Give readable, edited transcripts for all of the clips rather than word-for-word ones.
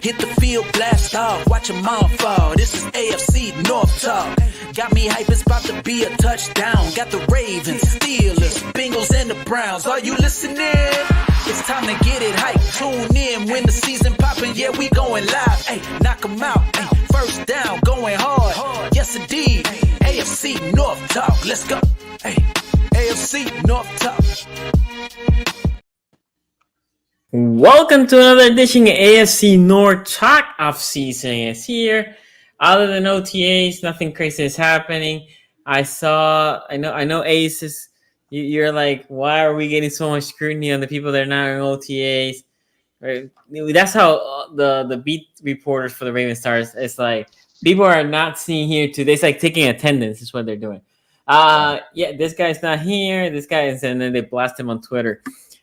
Hit the field, blast off, watch them all fall. This is AFC North Talk. Got me hype, it's about to be a touchdown. Got the Ravens, Steelers, Bengals, and the Browns. Are you listening? It's time to get it hype. Tune in when the season poppin'. Yeah, we going live. Hey, knock 'em out. Ay, first down, going hard. Yes, indeed. AFC North Talk. Let's go. Hey, AFC North Talk. Welcome to another edition of AFC North Talk. Offseason is here. Other than OTAs, nothing crazy is happening. I know Ace is, you're like, why are we getting so much scrutiny on the people that are not in OTAs? Right? That's how the beat reporters for the Ravens stars. It's like people are not seeing here today. It's like taking attendance is what they're doing. This guy's not here. This guy is, and then they blast him on Twitter.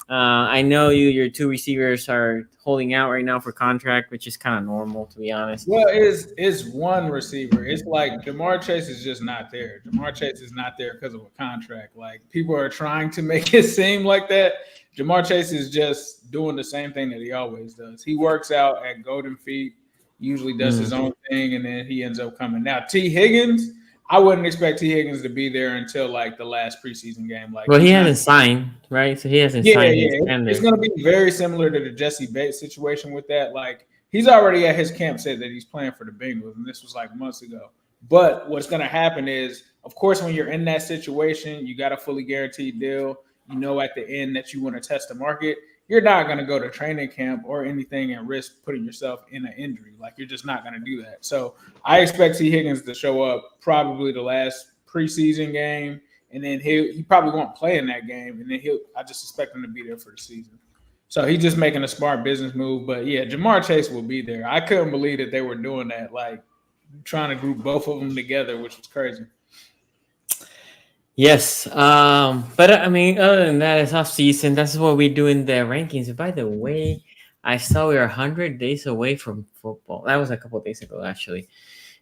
I know your two receivers are holding out right now for contract, which is kind of normal, to be honest. Well, it's one receiver. It's like Jamar Chase is just not there. Jamar Chase is not there because of a contract. Like, people are trying to make it seem like that. Jamar Chase is just doing the same thing that he always does. He works out at Golden Feet, usually does his own thing, and then he ends up coming. Now, T. Higgins, I wouldn't expect T. Higgins to be there until like the last preseason game. Like, well, he hasn't signed, right? So he hasn't signed. It's going to be very similar to the Jesse Bates situation with that. Like, he's already at his camp said that he's playing for the Bengals, and this was like months ago. But what's going to happen is, of course, when you're in that situation, you got a fully guaranteed deal. You know at the end that you want to test the market. You're not going to go to training camp or anything and risk putting yourself in an injury. Like, you're just not going to do that. So I expect T. Higgins to show up probably the last preseason game, and then he probably won't play in that game, and then I just expect him to be there for the season. So he's just making a smart business move. But yeah, Jamar Chase will be there. I couldn't believe that they were doing that, like trying to group both of them together, which was crazy. Yes, but I mean, other than that, it's off season. That's what we do in the rankings. And by the way, I saw we are 100 days away from football. That was a couple of days ago, actually.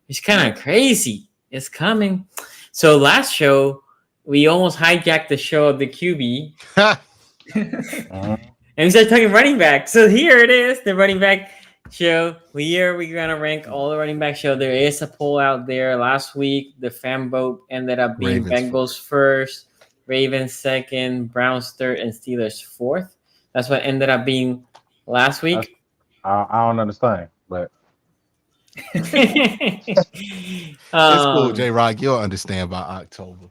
It's kind of crazy. It's coming. So last show, we almost hijacked the show of the QB. And we started talking running back. So here it is, the running back show. We're gonna rank all the running back show. There is a poll out there. Last week, the fan vote ended up being Bengals first, Ravens second, Browns third, and Steelers fourth. That's what ended up being last week. I don't understand, but it's cool, J-Rock. You'll understand by October.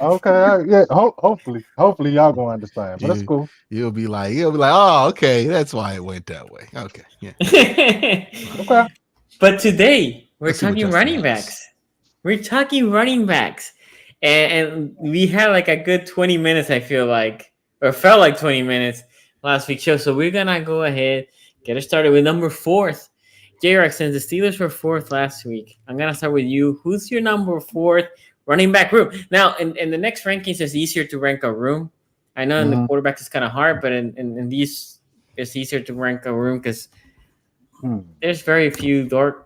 Okay, yeah. Hopefully y'all gonna understand. But that's cool. You'll be like, oh, okay, that's why it went that way. Okay, yeah. Okay. But today we're talking running backs. We're talking running backs, and we had like a good 20 minutes. I feel like, or felt like 20 minutes last week's show. So we're gonna go ahead, get it started with number 4th. J-Rock, since the Steelers were 4th last week, I'm gonna start with you. Who's your number 4th? Running back room. Now, in the next rankings, it's easier to rank a room. I know in the quarterback it's kind of hard, but in these, it's easier to rank a room because there's very few or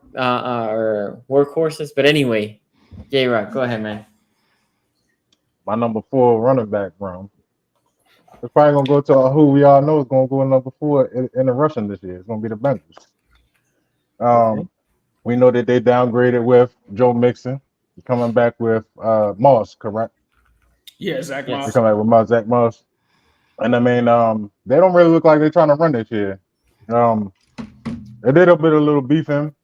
workhorses. But anyway, J-Rock, go ahead, man. My number 4 running back room. It's probably going to go to who we all know is going to go in number 4 in the rushing this year. It's going to be the Bengals. We know that they downgraded with Joe Mixon. Coming back with Moss, correct? Yeah, Zach Moss. They're coming back with Zach Moss. And I mean, they don't really look like they're trying to run this year. They did a little beefing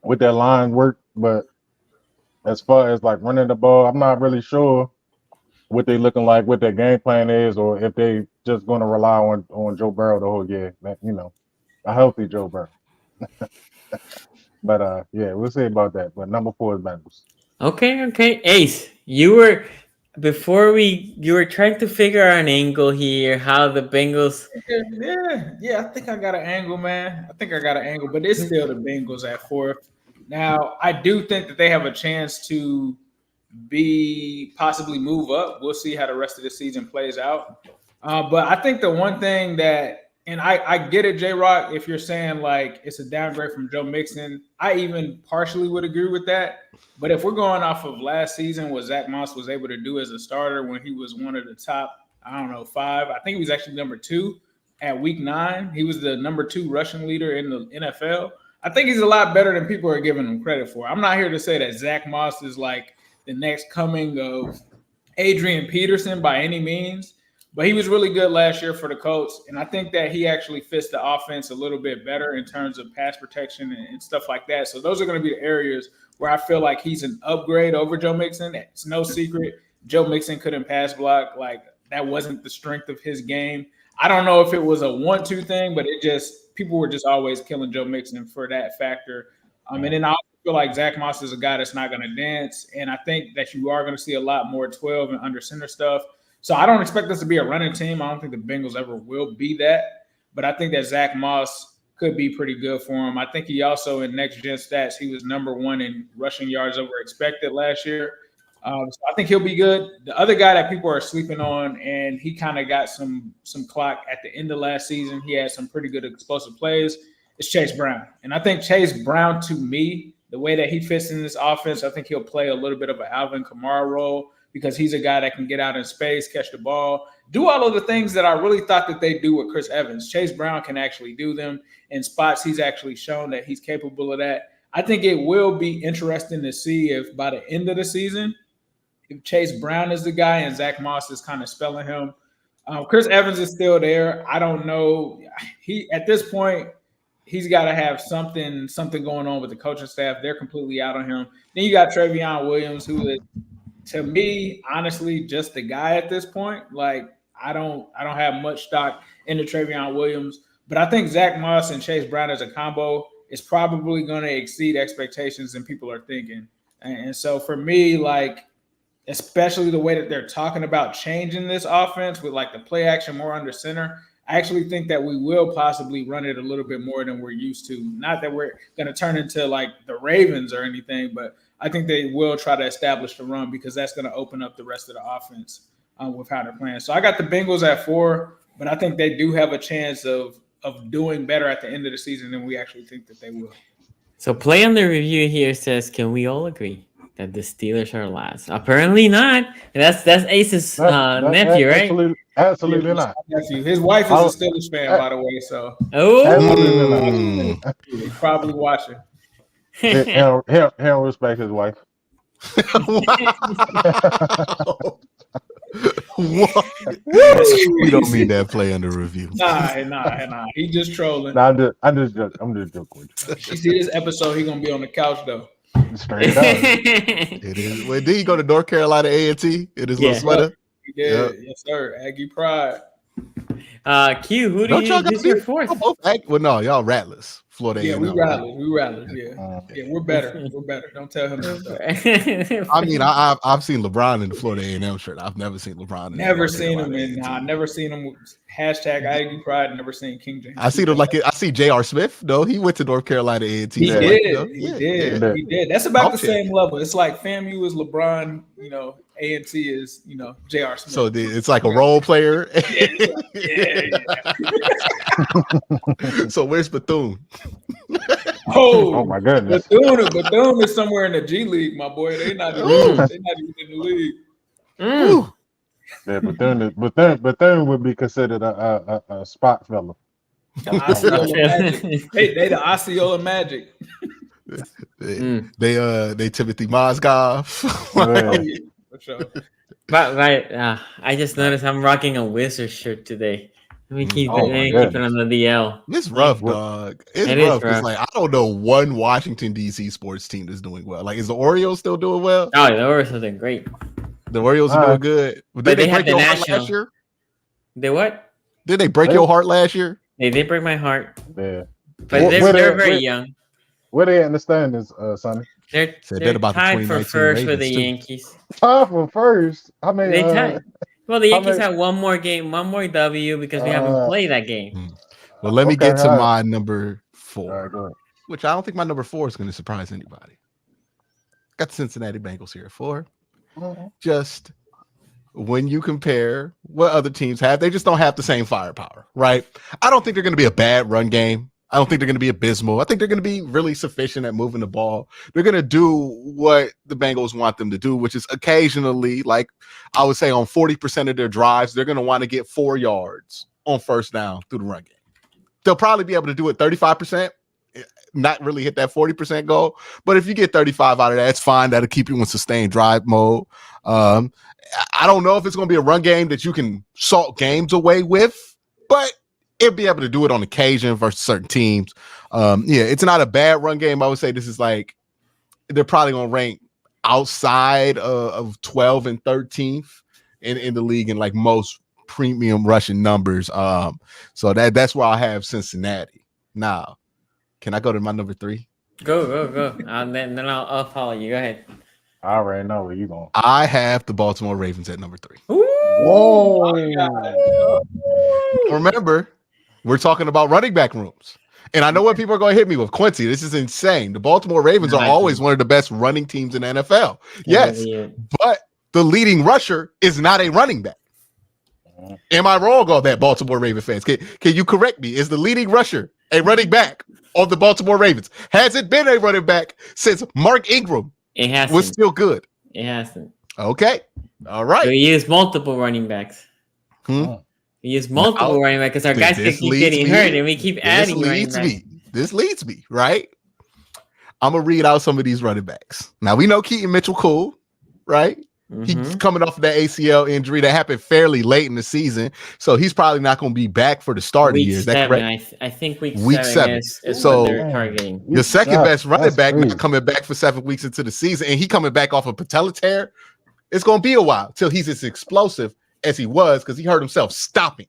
with their line work, but as far as like running the ball, I'm not really sure what they're looking like, what their game plan is, or if they just going to rely on Joe Burrow the whole year. You know, a healthy Joe Burrow. But yeah, we'll see about that. But number 4 is Bengals. Okay. Ace, you were trying to figure out an angle here, how the Bengals. Yeah. I think I got an angle, man. But it's still the Bengals at 4th. Now, I do think that they have a chance to possibly move up. We'll see how the rest of the season plays out. But I think the one thing that, and I get it, J-Rock, if you're saying like it's a downgrade from Joe Mixon, I even partially would agree with that. But if we're going off of last season, what Zach Moss was able to do as a starter when he was one of the top, 5, I think he was actually number 2 at week 9. He was the number 2 rushing leader in the NFL. I think he's a lot better than people are giving him credit for. I'm not here to say that Zach Moss is like the next coming of Adrian Peterson by any means, but he was really good last year for the Colts, and I think that he actually fits the offense a little bit better in terms of pass protection and stuff like that. So those are going to be the areas where I feel like he's an upgrade over Joe Mixon. It's no secret Joe Mixon couldn't pass block. Like, that wasn't the strength of his game. I don't know if it was a 1-2 thing, but people were just always killing Joe Mixon for that factor. And then I also feel like Zach Moss is a guy that's not going to dance, and I think that you are going to see a lot more 12 and under center stuff. So I don't expect this to be a running team. I don't think the Bengals ever will be that, but I think that Zach Moss could be pretty good for him. I think he also, in next-gen stats, he was number 1 in rushing yards over expected last year. So I think he'll be good. The other guy that people are sleeping on, and he kind of got some clock at the end of last season, he had some pretty good explosive plays, is Chase Brown. And I think Chase Brown, to me, the way that he fits in this offense, I think he'll play a little bit of an Alvin Kamara role because he's a guy that can get out in space, catch the ball, do all of the things that I really thought that they do with Chris Evans. Chase Brown can actually do them in spots. He's actually shown that he's capable of that. I think it will be interesting to see if by the end of the season, if Chase Brown is the guy and Zach Moss is kind of spelling him. Chris Evans is still there. I don't know. At this point, he's got to have something going on with the coaching staff. They're completely out on him. Then you got Trevion Williams, who is, to me, honestly, just the guy at this point. Like, I don't have much stock into Trevion Williams, but I think Zach Moss and Chase Brown as a combo is probably going to exceed expectations than people are thinking. And so for me, like, especially the way that they're talking about changing this offense with like the play action more under center, I actually think that we will possibly run it a little bit more than we're used to. Not that we're going to turn into like the Ravens or anything, but I think they will try to establish the run because that's going to open up the rest of the offense with how they're playing. So I got the Bengals at 4, but I think they do have a chance of doing better at the end of the season than we actually think that they will. So Play on the Review here says, can we all agree that the Steelers are last? Apparently not. That's Ace's nephew, right? Absolutely not. Nephew. His wife is a Steelers fan, by the way. So he's probably watching. He don't respect his wife. What? We don't mean that Play under review. Nah. He just trolling. Nah, I'm just joking with you. You see this episode, he gonna be on the couch though. Straight up. It is. Well, did he go to North Carolina A&T in his little sweater? He did. Yes, sir. Aggie pride. Q, who do you who's your fourth? Well, no, y'all Rattlers. Florida A&M. We Rattlers. Yeah, we're better. We're better. Don't tell him that. I mean, I've seen LeBron in the Florida A&M shirt. I've never seen LeBron. Never seen him never seen him with hashtag Aggie pride. Never seen King James. I see them like I see J.R. Smith. No, he went to North Carolina A&T. He did. That's about the same level. It's like FAMU is LeBron. You know, A&T is J.R. Smith. So it's like a role player. So where's Bethune? Oh my goodness! Bethune is somewhere in the G League, my boy. They're not even in the league. Yeah, Bethune would be considered a spot fella. They the Osceola Magic. They Timothy Mozgov. For sure. Right. I just noticed I'm rocking a Wizards shirt today. Let me keep it on the DL. It's rough, dog. It's rough. It's like I don't know one Washington D.C. sports team that's doing well. Like, is the Orioles still doing well? Oh, the Orioles are doing great. The Orioles are doing good. But did they break your heart last year? They what? Did they break your heart last year? They did break my heart. Yeah. But they're very young. Where they at in the standings, Sonny? They're tied for first with the Yankees. Tied for first? I mean, they tied. Well, the Yankees have one more W because we haven't played that game. Well, let me get to my number 4, which I don't think my number 4 is going to surprise anybody. Got the Cincinnati Bengals here at 4. Just when you compare what other teams have, they just don't have the same firepower, right? I don't think they're going to be a bad run game. I don't think they're going to be abysmal. I think they're going to be really sufficient at moving the ball. They're going to do what the Bengals want them to do, which is occasionally, like I would say on 40% of their drives, they're going to want to get 4 yards on first down through the run game. They'll probably be able to do it 35%, not really hit that 40% goal. But if you get 35 out of that, it's fine. That'll keep you in sustained drive mode. I don't know if it's going to be a run game that you can salt games away with, but it'll be able to do it on occasion versus certain teams. It's not a bad run game. I would say this is like they're probably going to rank outside of 12 and 13th in the league in like most premium rushing numbers. So that's where I have Cincinnati. Now, can I go to my number 3? Go. Then I'll follow you. Go ahead. I already know where you're going. I have the Baltimore Ravens at number 3. Ooh. Whoa. Remember, we're talking about running back rooms. And I know what people are going to hit me with. Quincy, this is insane. The Baltimore Ravens are always one of the best running teams in the NFL. Yes, but the leading rusher is not a running back. Am I wrong on that, Baltimore Raven fans? Can you correct me? Is the leading rusher a running back of the Baltimore Ravens? Has it been a running back since Mark Ingram was still good? It hasn't. Okay. All right. So we use multiple running backs. We use multiple running backs because our guys keep getting hurt and we keep adding running backs. This leads me, right? I'm going to read out some of these running backs. Now, we know Keaton Mitchell, right? He's coming off of that ACL injury that happened fairly late in the season, so he's probably not going to be back for the start of the year. Is that correct? I think week 7 is so what they're targeting. Your second best running back not coming back for 7 weeks into the season, and he coming back off a patella tear. It's going to be a while till he's as explosive as he was because he hurt himself stopping.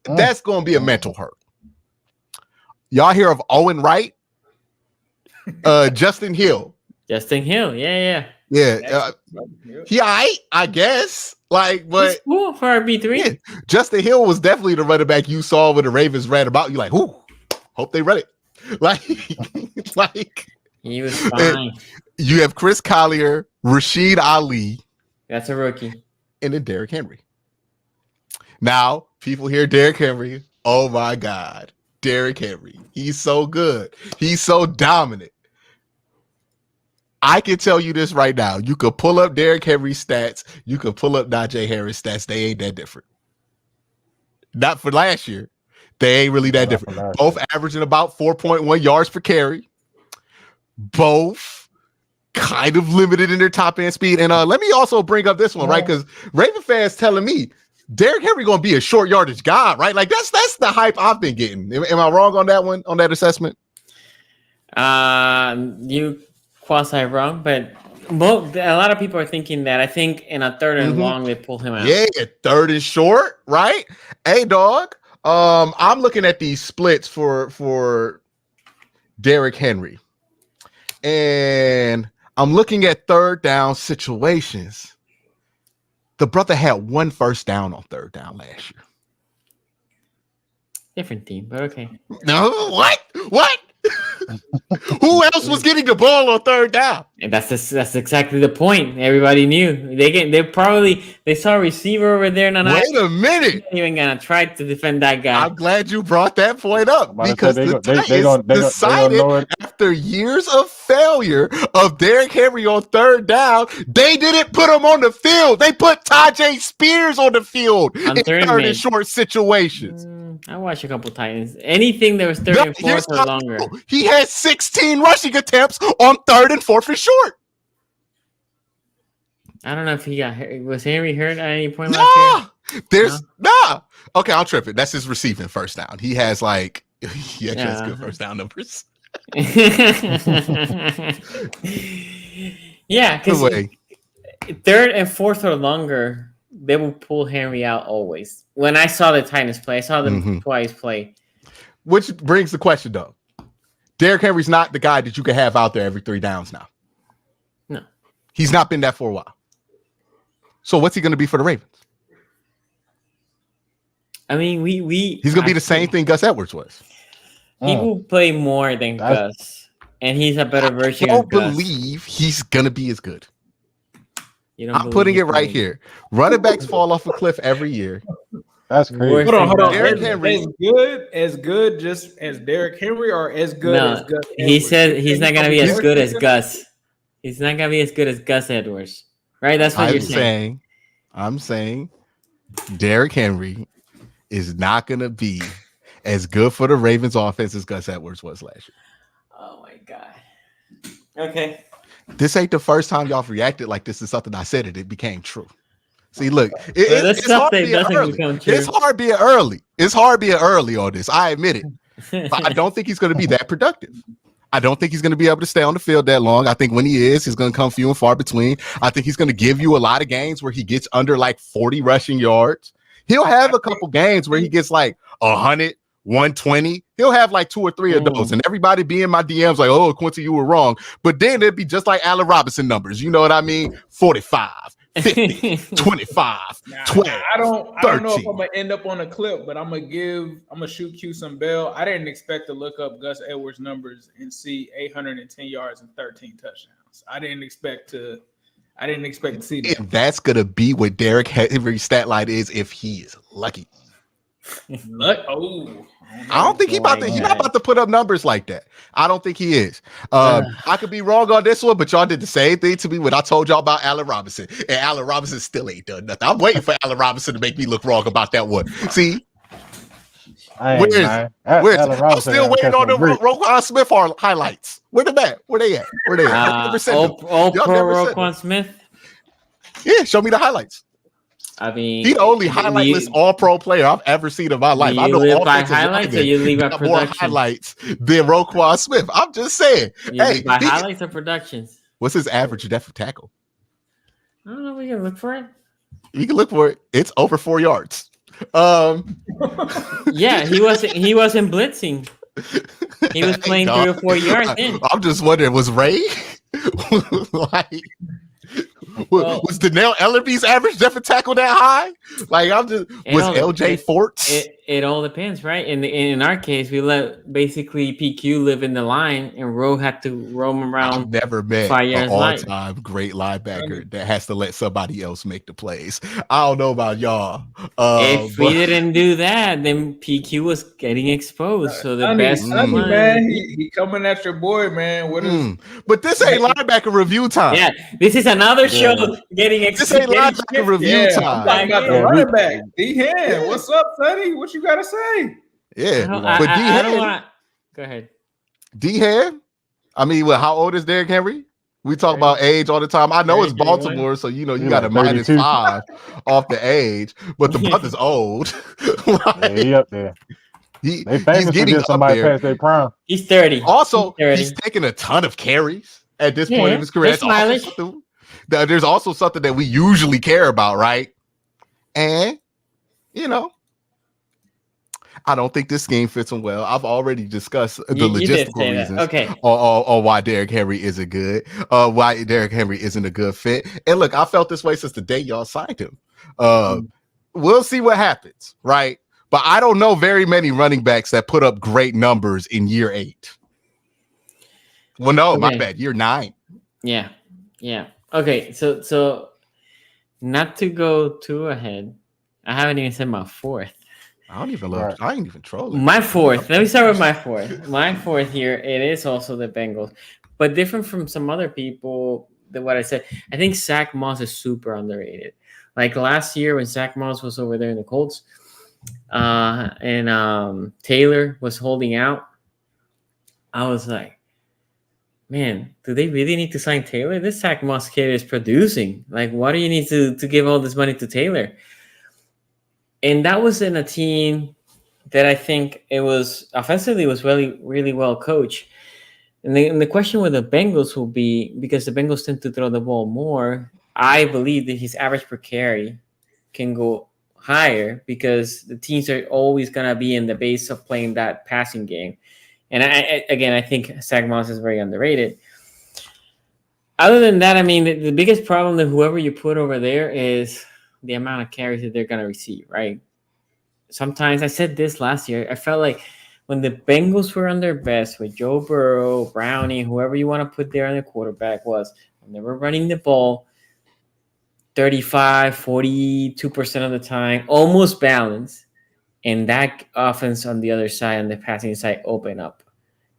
That's going to be a mental hurt. Y'all hear of Owen Wright? Justin Hill. Yeah. He I guess. Like, but he's cool for RB3. Yeah, Justin Hill was definitely the running back you saw when the Ravens ran about. You like, ooh, hope they run it. Like he was fine. You have Chris Collier, Rashid Ali. That's a rookie. And then Derrick Henry. Now, people hear Derrick Henry. Oh my God. Derrick Henry. He's so good. He's so dominant. I can tell you this right now. You could pull up Derrick Henry's stats. You could pull up Najee Harris stats. They ain't that different. Not for last year. They ain't really that different. Both averaging about 4.1 yards per carry. Both kind of limited in their top end speed. And let me also bring up this one, right? Because Raven fans telling me Derrick Henry going to be a short yardage guy, right? Like that's the hype I've been getting. Am I wrong on that one, on that assessment? You quasi wrong, but a lot of people are thinking that. I think in a third and long, they pull him out. Yeah, third and short, right? Hey, dog. I'm looking at these splits for Derrick Henry, and I'm looking at third down situations. The brother had 1 first down on third down last year. Different team, but okay. No, what? Who else was getting the ball on third down? And that's exactly the point. Everybody knew they saw a receiver over there. Wait a minute! Not even gonna try to defend that guy. I'm glad you brought that point up because the Titans decided after years of failure of Derrick Henry on third down, they didn't put him on the field. They put Tajay Spears on the field in third and short situations. I watched a couple Titans. Anything that was third and fourth or longer. He had 16 rushing attempts on third and fourth and short. I don't know if he got hurt. Was Henry hurt at any point last year? Okay, I'll trip it. That's his receiving first down. He has he has good first down numbers. Yeah, because third and fourth or longer, they will pull Henry out always. When I saw the Titans play, I saw them twice play. Which brings the question, though. Derrick Henry's not the guy that you can have out there every 3 downs now. No. He's not been that for a while. So what's he going to be for the Ravens? I mean, he's going to be the same thing Gus Edwards was. He will play more than Gus, and he's a better version of Gus. I don't believe he's going to be as good. I'm putting it right here. Running backs fall off a cliff every year. That's crazy. Hold on. Derrick Henry as good just as Derrick Henry or as good as Gus Edwards? He said he's not going to be as good as Gus. He's not going to be as good as Gus Edwards. Right? That's what you're saying. I'm saying Derrick Henry is not going to be as good for the Ravens offense as Gus Edwards was last year. Oh my God. Okay. This ain't the first time y'all reacted like this is something I said it became true. See, look, it's hard being early. It's hard being early. It's hard being early on this. I admit it. But I don't think he's going to be that productive. I don't think he's going to be able to stay on the field that long. I think when he is, he's going to come few and far between. I think he's going to give you a lot of games where he gets under like 40 rushing yards. He'll have a couple games where he gets like 100, 120. He'll have like 2 or 3 of those. And everybody be in my DMs like, oh, Quincy, you were wrong. But then it'd be just like Allen Robinson numbers. You know what I mean? 45. 50, 25, 12, I don't know if I'm gonna end up on a clip, but I'm gonna shoot Q some bail. I didn't expect to look up Gus Edwards numbers and see 810 yards and 13 touchdowns. I didn't expect to see that. And that's gonna be what Derrick Henry's stat line is if he is lucky. I don't think he's not about to put up numbers like that. I don't think he is. I could be wrong on this one, but y'all did the same thing to me when I told y'all about Allen Robinson, and Allen Robinson still ain't done nothing. I'm waiting for Allen Robinson to make me look wrong about that one. See, I'm still waiting on the Roquan Smith highlights. Where they at? Where they at? All pro Roquan Smith. Yeah, show me the highlights. I mean, the only highlightless all-pro player I've ever seen in my life. I know live by highlights, or you leave by production? More highlights than Roquan Smith. I'm just saying. Hey, by highlights or productions? What's his average depth of tackle? I don't know. We can look for it. You can look for it. It's over 4 yards. Yeah, he wasn't blitzing. He was playing 3 or 4 yards in. I'm just wondering, was Ray like? Was Danielle Ellerby's average depth of tackle that high? Like, was LJ Forts? It all depends, right? In our case, we let basically PQ live in the line, and Rowe had to roam around. I've never met an all-time great linebacker that has to let somebody else make the plays. I don't know about y'all. If we didn't do that, then PQ was getting exposed. So the best man, he coming at your boy, man. What is? But this ain't linebacker review time. Yeah, this is another show getting exposed. This ain't linebacker review time. I'm talking about the running back. D-Hen, what's up, Sonny? What you gotta say? Yeah, but D-Hen, go ahead. D-Hen, I mean, how old is Derrick Henry? We talk about age all the time. I know it's Baltimore, so you got a -5 off the age, but the brother's old. Yeah, he up there. He's famous for getting somebody past their prime. He's 30. Also, he's taking a ton of carries at this point in his career. There's also something that we usually care about, right? And I don't think this scheme fits him well. I've already discussed the logistical reasons on why Derrick Henry isn't good, why Derrick Henry isn't a good fit. And look, I felt this way since the day y'all signed him. We'll see what happens, right? But I don't know very many running backs that put up great numbers in year 8. Well, no, my bad. Year 9. Yeah. Okay, so not to go too ahead, I haven't even said my 4th. I ain't even trolling. My 4th. Let me start with my 4th. My 4th here, it is also the Bengals, but different from some other people than what I said. I think Zach Moss is super underrated. Like last year when Zach Moss was over there in the Colts, and Taylor was holding out, I was like, man, do they really need to sign Taylor? This Zach Moss kid is producing. Like, why do you need to give all this money to Taylor? And that was in a team that I think it was offensively was really, really well coached. And the question with the Bengals will be, because the Bengals tend to throw the ball more, I believe that his average per carry can go higher because the teams are always going to be in the base of playing that passing game. And I think Zach Moss is very underrated. Other than that, I mean, the biggest problem that whoever you put over there is the amount of carries that they're going to receive, right? Sometimes, I said this last year, I felt like when the Bengals were on their best with Joe Burrow, Brownie, whoever you want to put there on the quarterback was, when they were running the ball 35, 42% of the time, almost balanced. And that offense on the other side, on the passing side, open up.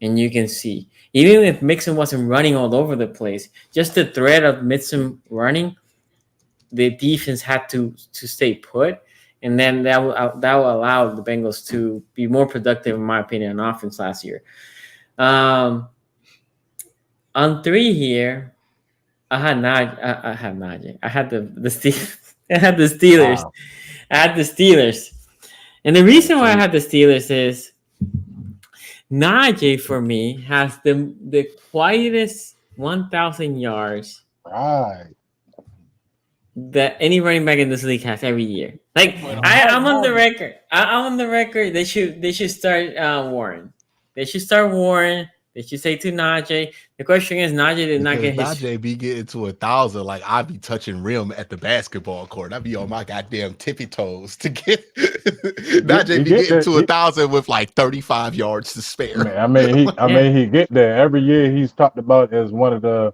And you can see, even if Mixon wasn't running all over the place, just the threat of Mixon running, the defense had to stay put. and then that will allow the Bengals to be more productive, in my opinion, on offense last year. On 3 here, I had Najee. I had the Steelers. I had the Steelers. Wow. I had the Steelers. And the reason why I had the Steelers is Najee for me has the quietest 1,000 yards that any running back in this league has every year. Like I'm on the record. I'm on the record. They should start Warren. They should start Warren. They should say to Najee. The question is, Najee did not get his. Najee be getting to 1,000. Like I'd be touching rim at the basketball court. I'd be on my goddamn tippy toes to get. Najee be getting to 1,000 with like 35 yards to spare. Man, I mean, he get there every year. He's talked about as one of the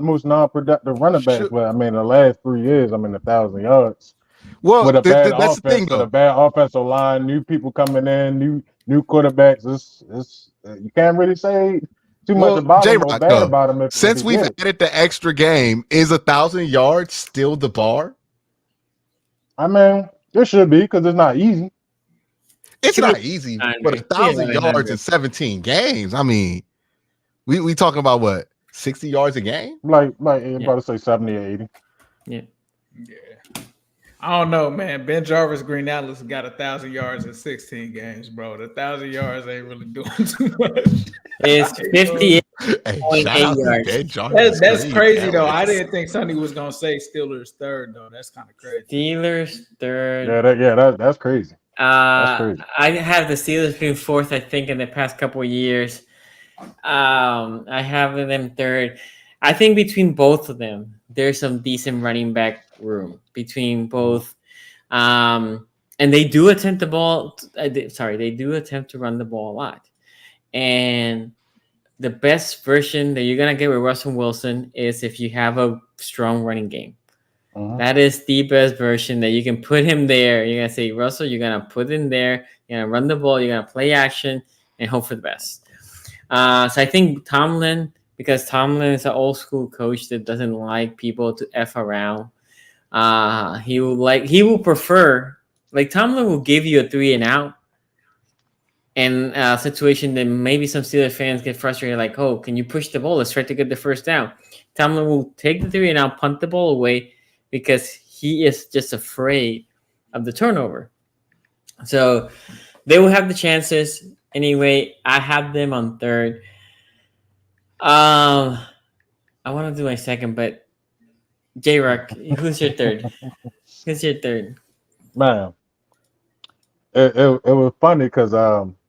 most non-productive running backs. But I mean, the last 3 years, 1,000 yards. Well, with a bad that's offense, the thing, though. with a bad offensive line, new people coming in, new quarterbacks. It's you can't really say too much about him or bad about him. Since we've added the extra game, is 1,000 yards still the bar? I mean, it should be because it's not easy. It's not easy, but 1,000 yards in 17 games. I mean, we talking about what, 60 yards a game? Like about to say 70 or 80. Yeah. I don't know, man. Ben Jarvis, Green Atlas got 1,000 yards in 16 games, bro. The 1,000 yards ain't really doing too much. It's 58.8 yards. That's crazy, though. I didn't think Sonny was gonna say Steelers third, though. That's kind of crazy. Steelers third. That's crazy. That's crazy. I have the Steelers being fourth, I think, in the past couple of years. I have them third. I think between both of them, there's some decent running back room between both. And they do attempt the ball. They do attempt to run the ball a lot. And the best version that you're going to get with Russell Wilson is if you have a strong running game. That is the best version that you can put him there. You're going to say, Russell, you're going to put him there. You're going to run the ball. You're going to play action and hope for the best. So I think Tomlin, because Tomlin is an old school coach that doesn't like people to F around. He will prefer, like Tomlin will give you a 3 and out in a situation that maybe some Steelers fans get frustrated, like, oh, can you push the ball? Let's try to get the first down. Tomlin will take the 3 and out, punt the ball away because he is just afraid of the turnover. So they will have the chances. Anyway, I have them on third. I want to do my second, but J-Rock, who's your third? Who's your third? Man, it was funny because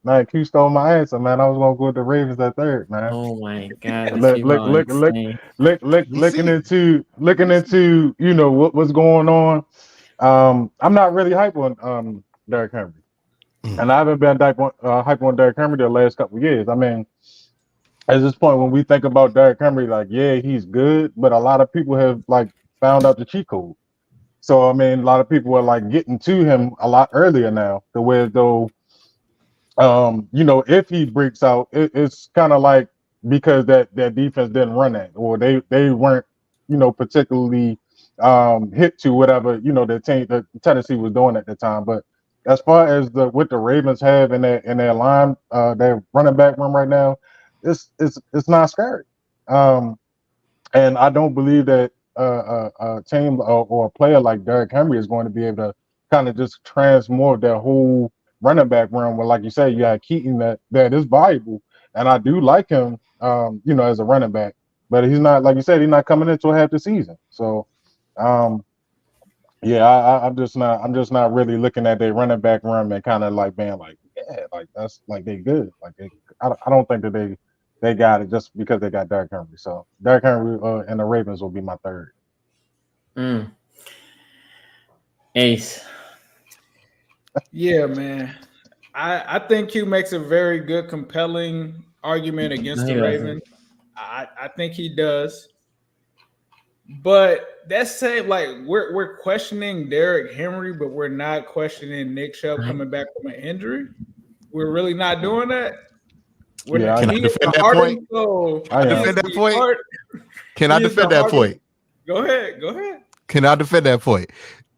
man, Q stole my answer, man. I was gonna go with the Ravens at third, man. Oh my god! Looking into what's going on. I'm not really hype on Derrick Henry, and I haven't been hype on Derrick Henry the last couple of years. I mean, at this point, when we think about Derrick Henry, like, yeah, he's good, but a lot of people have like found out the cheat code. So I mean, a lot of people are like getting to him a lot earlier now, the way as though, if he breaks out, it's kind of like because that defense didn't run that, or they weren't, particularly hit to whatever the Tennessee was doing at the time. But as far as what the Ravens have in their line, their running back room right now, it's not scary. And I don't believe that a team or a player like Derrick Henry is going to be able to kind of just transform their whole running back room. Well, like you said, you got Keaton that is valuable, and I do like him, as a running back. But he's not, like you said, he's not coming into half the season. So, I'm just not really looking at their running back room and kind of like being like, yeah, like that's like they good. Like I don't think that they got it just because they got Derrick Henry. So Derrick Henry and the Ravens will be my third. Ace. Yeah, man. I think Q makes a very good, compelling argument against the Ravens. I think he does. But that's saying like we're questioning Derrick Henry, but we're not questioning Nick Chubb coming back from an injury. We're really not doing that. Can I defend that point? Can I defend that point? Go ahead. Can I defend that point?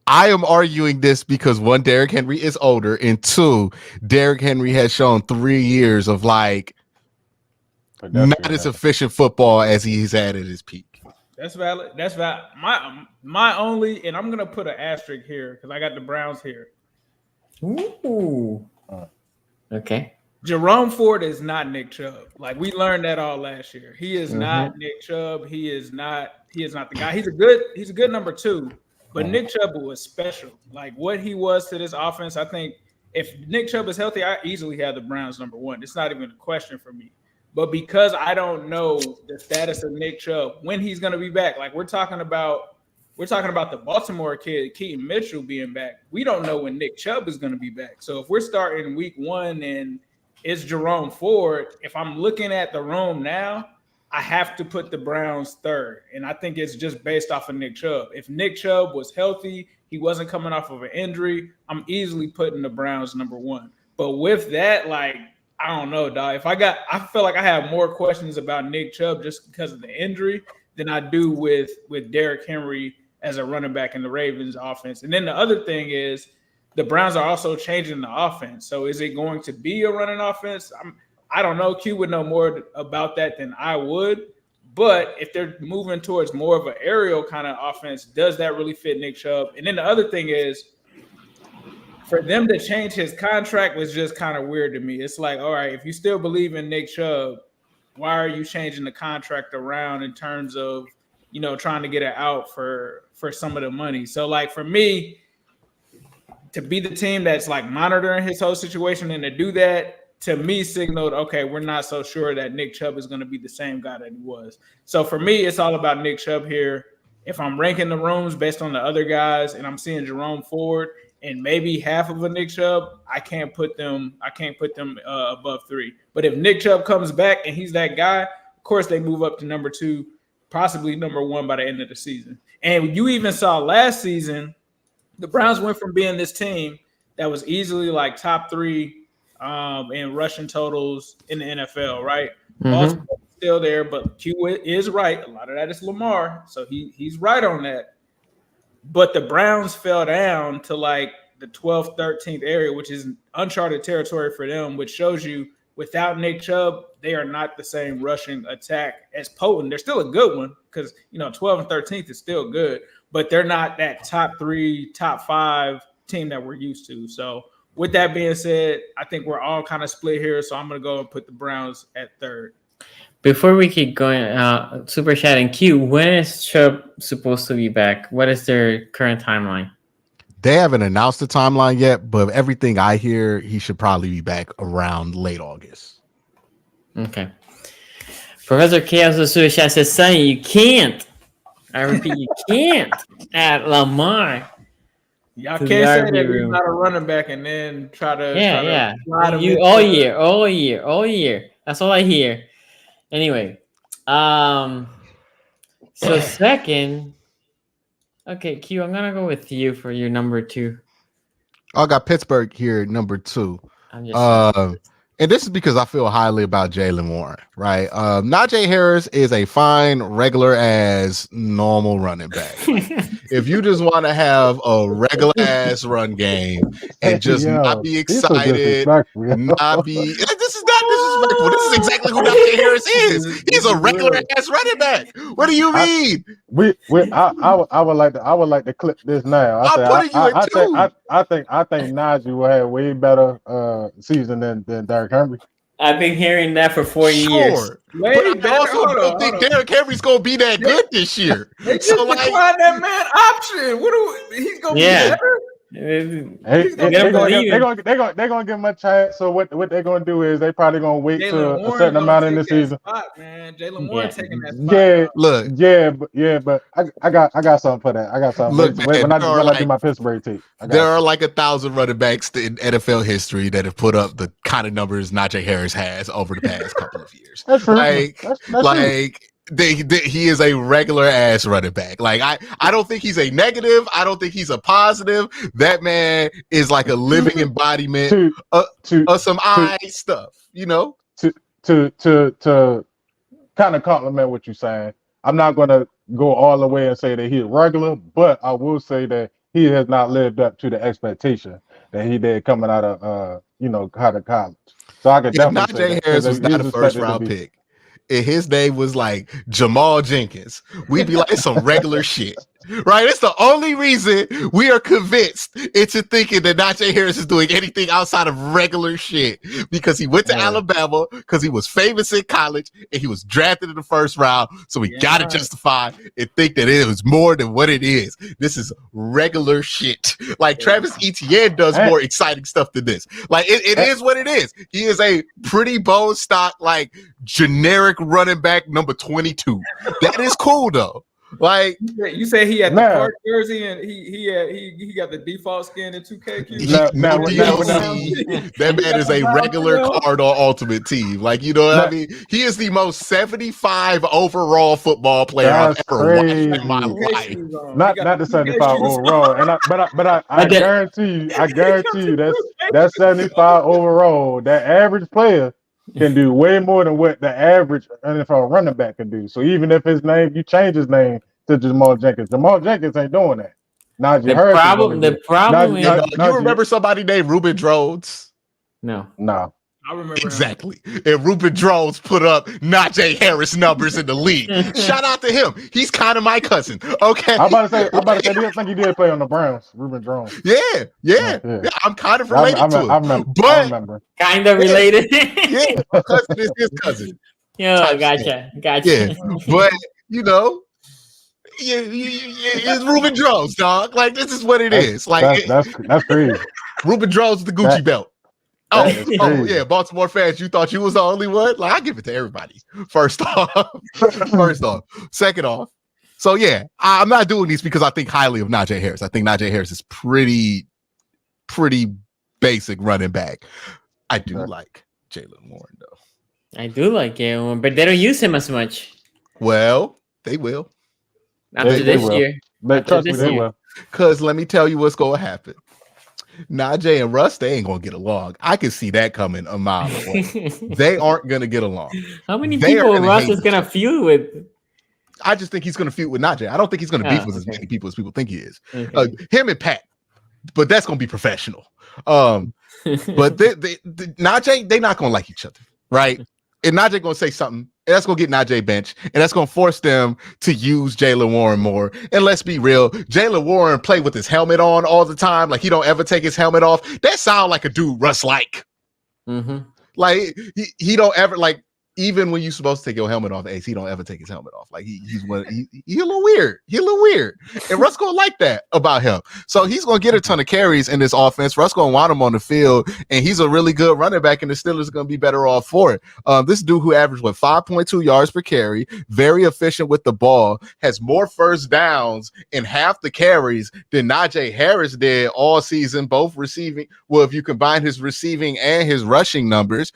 I am arguing this because one, Derrick Henry is older, and two, Derrick Henry has shown 3 years of like not as efficient football as he's had at his peak. That's valid. That's valid. My only, and I'm gonna put an asterisk here because I got the Browns here. Ooh. Okay. Jerome Ford is not Nick Chubb. Like we learned that all last year. He is not Nick Chubb. He is not the guy. He's a good number 2. But Nick Chubb was special. Like what he was to this offense, I think if Nick Chubb is healthy, I easily have the Browns number 1. It's not even a question for me. But because I don't know the status of Nick Chubb, when he's going to be back, like we're talking about the Baltimore kid, Keaton Mitchell being back. We don't know when Nick Chubb is going to be back. So if we're starting week 1 and it's Jerome Ford, if I'm looking at the room now, I have to put the Browns 3rd. And I think it's just based off of Nick Chubb. If Nick Chubb was healthy, he wasn't coming off of an injury, I'm easily putting the Browns number 1. But with that, like, I don't know, dog. I feel like I have more questions about Nick Chubb just because of the injury than I do with Derrick Henry as a running back in the Ravens offense. And then the other thing is the Browns are also changing the offense. So is it going to be a running offense? I don't know. Q would know more about that than I would. But if they're moving towards more of an aerial kind of offense, does that really fit Nick Chubb? And then the other thing is, for them to change his contract was just kind of weird to me. It's like, all right, if you still believe in Nick Chubb, why are you changing the contract around in terms of, trying to get it out for some of the money? So, like, for me, to be the team that's, like, monitoring his whole situation and to do that, to me, signaled, okay, we're not so sure that Nick Chubb is going to be the same guy that he was. So, for me, it's all about Nick Chubb here. If I'm ranking the rooms based on the other guys and I'm seeing Jerome Ford and maybe half of a Nick Chubb, I can't put them above 3. But if Nick Chubb comes back and he's that guy, of course they move up to number 2, possibly number 1 by the end of the season. And you even saw last season, the Browns went from being this team that was easily like top 3 in rushing totals in the NFL, right? Baltimore still there, but Q is right. A lot of that is Lamar, so he's right on that. But the Browns fell down to like the 12th, 13th area, which is uncharted territory for them, which shows you without Nick Chubb, they are not the same rushing attack as potent. They're still a good one because, 12 and 13th is still good, but they're not that top 3, top 5 team that we're used to. So with that being said, I think we're all kind of split here. So I'm going to go and put the Browns at 3rd. Before we keep going, Super Chat and Q, when is Chubb supposed to be back? What is their current timeline? They haven't announced the timeline yet, but everything I hear, he should probably be back around late August. Okay. Professor Chaos of Super Chat says, Sonny, you can't. I repeat, you can't add Lamar. Y'all can't say that he's not a running back and then try to all year. That's all I hear. Anyway, so second, okay, Q, I'm gonna go with you for your number 2. I got Pittsburgh here, number 2. And this is because I feel highly about Jaylen Warren, right? Najee Harris is a fine, regular ass, normal running back. If you just want to have a regular ass run game and just not be excited, not be. This is not disrespectful. This is exactly who Najee Harris is. He's a regular ass running back. What do you mean? I would like to clip this now. I think Najee will have way better season than Derrick Henry. I've been hearing that for 4 years. But I also don't think Derrick Henry's gonna be that good this year. They just declined that man option. He's gonna be better? They're gonna give him a chance. So what they're gonna do is they probably gonna wait till a certain amount in the season. Jaylen Warren taking that spot. But I got something for that. I got something. Look, when I do my Pittsburgh take. There are like 1,000 running backs in NFL history that have put up the kind of numbers Najee Harris has over the past couple of years. That's true. He is a regular ass running back. Like I don't think he's a negative. I don't think he's a positive. That man is like a living embodiment of some stuff, To kind of compliment what you're saying, I'm not gonna go all the way and say that he's regular, but I will say that he has not lived up to the expectation that he did coming out of out of college. So I could definitely say Najee Harris was not a first round pick, and his name was like Jamal Jenkins, we'd be like, it's some regular shit. Right? It's the only reason we are convinced into thinking that Najee Harris is doing anything outside of regular shit because he went to Alabama, because he was famous in college, and he was drafted in the first round. So we got to justify and think that it was more than what it is. This is regular shit. Like Travis Etienne does more exciting stuff than this. Like it is what it is. He is a pretty bone stock, like generic running back number 22. That is cool though. Like you say he had the Park jersey and he got the default skin in 2K. That man is a regular card on Ultimate Team. Like, you know what I mean? He is the most 75 overall football player I've ever watched in my life. Not the 75 overall, but I guarantee you that's 75 overall. That average player can do way more than what the average NFL running back can do. So even if you change his name to Jamal Jenkins ain't doing that. The problem is you remember somebody named Ruben Drones? No. I remember exactly. And Ruben Drones put up Najee Harris numbers in the league. Shout out to him. He's kind of my cousin. Okay. I'm about to say, do you think he did play on the Browns, Ruben Drones? Yeah. I'm kind of related to him. I remember. Kind of related. Yeah, my cousin is his cousin. Yeah, gotcha. Yeah, but it's Ruben Drones, dog. Like this is what it is. Like that's crazy. Ruben Drones with the Gucci belt. Oh yeah, Baltimore fans, you thought you was the only one? Like I give it to everybody. First off. Second off. So yeah, I'm not doing these because I think highly of Najee Harris. I think Najee Harris is pretty basic running back. I do like Jaylen Warren though. I do like Jaylen Warren, but they don't use him as much. Well, they will. After this year. Trust me, they will. Because let me tell you what's going to happen. Najee and Russ, they ain't going to get along. I can see that coming a mile away. They aren't going to get along. How many people Russ is going to feud with? I just think he's going to feud with Najee. I don't think he's going to beef with as many people as people think he is. Okay. Him and Pat. But that's going to be professional. But Najee, they're not going to like each other, right? And Najee going to say something, and that's going to get Najee benched, and that's going to force them to use Jaylen Warren more. And let's be real, Jaylen Warren play with his helmet on all the time. Like, he don't ever take his helmet off. That sound like a dude Russ like. Mm-hmm. Like, he don't ever, like, even when you're supposed to take your helmet off, Ace, he don't ever take his helmet off. Like he's a little weird. And Russ gonna like that about him. So he's gonna get a ton of carries in this offense. Russ gonna want him on the field, and he's a really good running back, and the Steelers are gonna be better off for it. This dude who averaged 5.2 yards per carry, very efficient with the ball, has more first downs in half the carries than Najee Harris did all season, both receiving. Well, if you combine his receiving and his rushing numbers,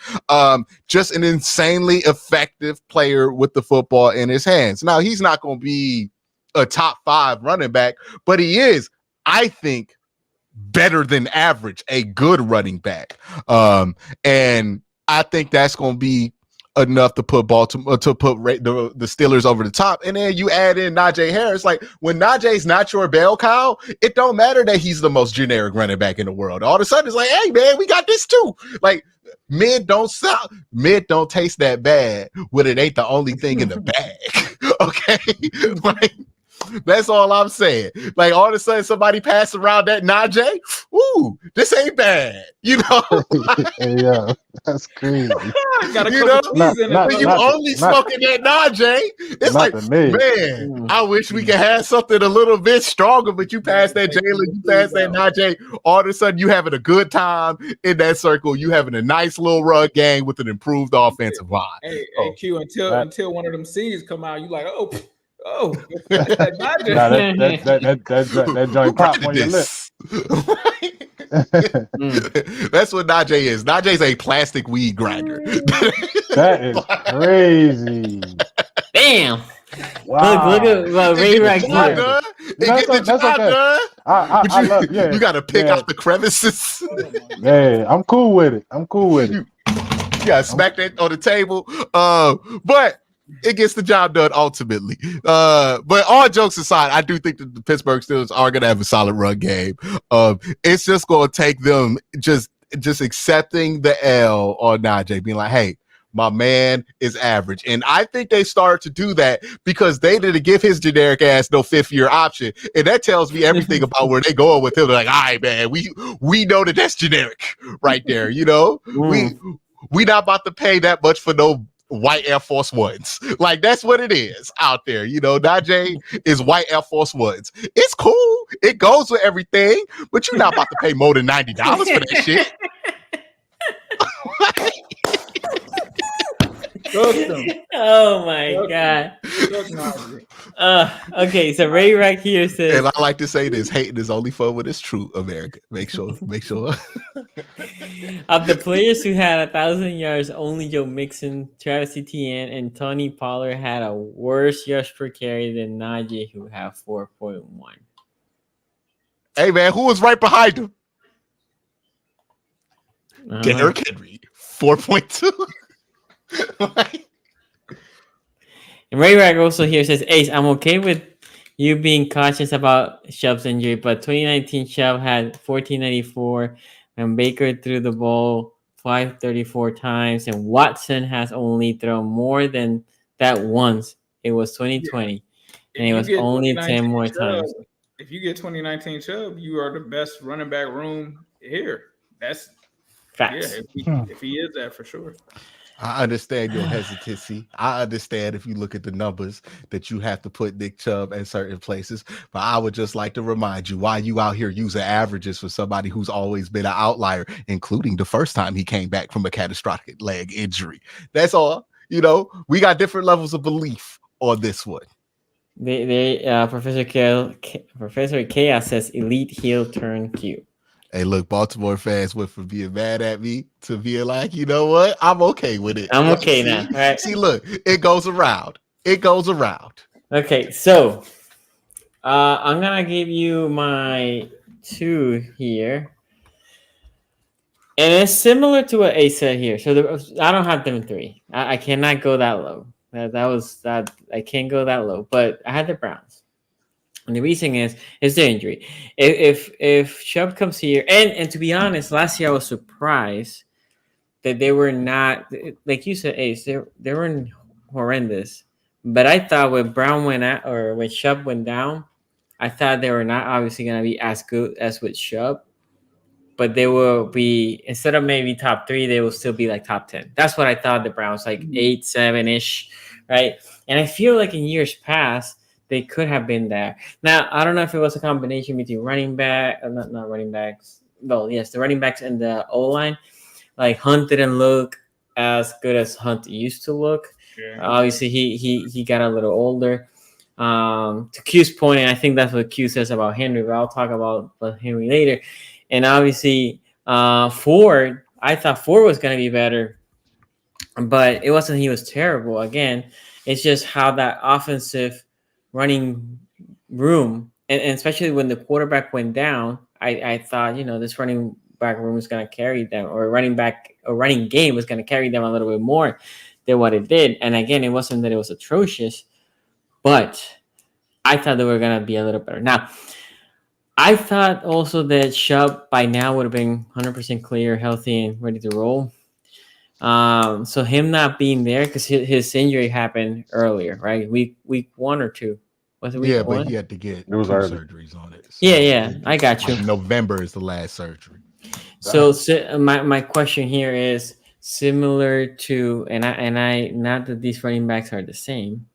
just an insanely effective player with the football in his hands. Now, he's not going to be a top 5 running back, but he is, I think, better than average, a good running back. And I think that's going to be enough to put Baltimore the Steelers over the top. And then you add in Najee Harris. Like, when Najee's not your bell cow, it don't matter that he's the most generic running back in the world. All of a sudden, it's like, hey man, we got this too. Like, mid don't taste that bad when it ain't the only thing in the bag. Okay, like, that's all I'm saying. Like, all of a sudden somebody passed around that Najee, ooh, this ain't bad, you know. Yeah, that's crazy. You know, when you only smoking that Najee, it's like, man, I wish we could have something a little bit stronger, but you pass that Jaylen, you pass that Najee, all of a sudden you having a good time in that circle. You having a nice little run game with an improved offensive line. Hey, Q, until one of them seeds come out, you like, oh, that joint pop on your lips. That's what Najee is. Najee's a plastic weed grinder. That is crazy. Damn. Wow. Look at Ray right here. You got to pick out the crevices. Yeah, I'm cool with it. You got to smack that on the table. But It gets the job done ultimately. But all jokes aside, I do think that the Pittsburgh Steelers are going to have a solid run game. It's just going to take them just accepting the L on Najee, being like, hey, my man is average. And I think they start to do that because they didn't give his generic ass no fifth-year option. And that tells me everything about where they going with him. They're like, all right, man, we know that that's generic right there, you know? We not about to pay that much for no white Air Force Ones. Like, that's what it is out there. You know, Najee is white Air Force Ones. It's cool. It goes with everything, but you're not about to pay more than $90 for that shit. Oh my god. Okay, so Ray right here says, and I like to say this: hating is only fun when it's true. America, make sure. Of the players who had 1,000 yards, only Joe Mixon, Travis Etienne, and Tony Pollard had a worse yards per carry than Najee, who had 4.1. Hey man, who was right behind him? Derrick Henry, 4.2. And Ray Rag also here says, Ace, I'm okay with you being cautious about Chubb's injury, but 2019 Chubb had 1494 and Baker threw the ball 534 times, and Watson has only thrown more than that once. It was 2020, and it was only 10 more times. If you get 2019 Chubb, you are the best running back room here. That's facts. Yeah, if he is that for sure. I understand your hesitancy. I understand if you look at the numbers that you have to put Nick Chubb in certain places. But I would just like to remind you why you out here using averages for somebody who's always been an outlier, including the first time he came back from a catastrophic leg injury. That's all. You know, we got different levels of belief on this one. Professor Chaos says elite heel turn Q. Hey, look, Baltimore fans went from being mad at me to being like, you know what? I'm okay with it. I'm okay now. Right? See, look, it goes around. It goes around. Okay, so I'm gonna give you my 2 here, and it's similar to what Ace said here. So I don't have them in 3. I cannot go that low. That I can't go that low. But I had the Browns. And the reason is their injury. If Chubb comes here, and to be honest, last year I was surprised that they were not, like you said, Ace, they weren't horrendous. But I thought when Brown went out, or when Chubb went down, I thought they were not obviously going to be as good as with Chubb. But they will be, instead of maybe top 3, they will still be like top 10. That's what I thought the Browns, like 8, 7-ish, right? And I feel like in years past, they could have been there. Now, I don't know if it was a combination between running back, not running backs. Well, yes, the running backs and the O-line. Like Hunt didn't look as good as Hunt used to look. Yeah. Obviously, he got a little older. To Q's point, and I think that's what Q says about Henry, but I'll talk about Henry later. And obviously, Ford, I thought Ford was going to be better, but it wasn't he was terrible. Again, it's just how that offensive running room, and especially when the quarterback went down, I thought, this running back room was going to carry them, or running game was going to carry them a little bit more than what it did. And again, it wasn't that it was atrocious, but I thought they were going to be a little better. Now, I thought also that Chubb by now would have been 100% clear, healthy, and ready to roll. So him not being there, because his injury happened earlier, right? Week 1 or 2. Was it week 1? But he had to get surgeries on it. So yeah, I got you. November is the last surgery. So my question here is similar to, and I not that these running backs are the same,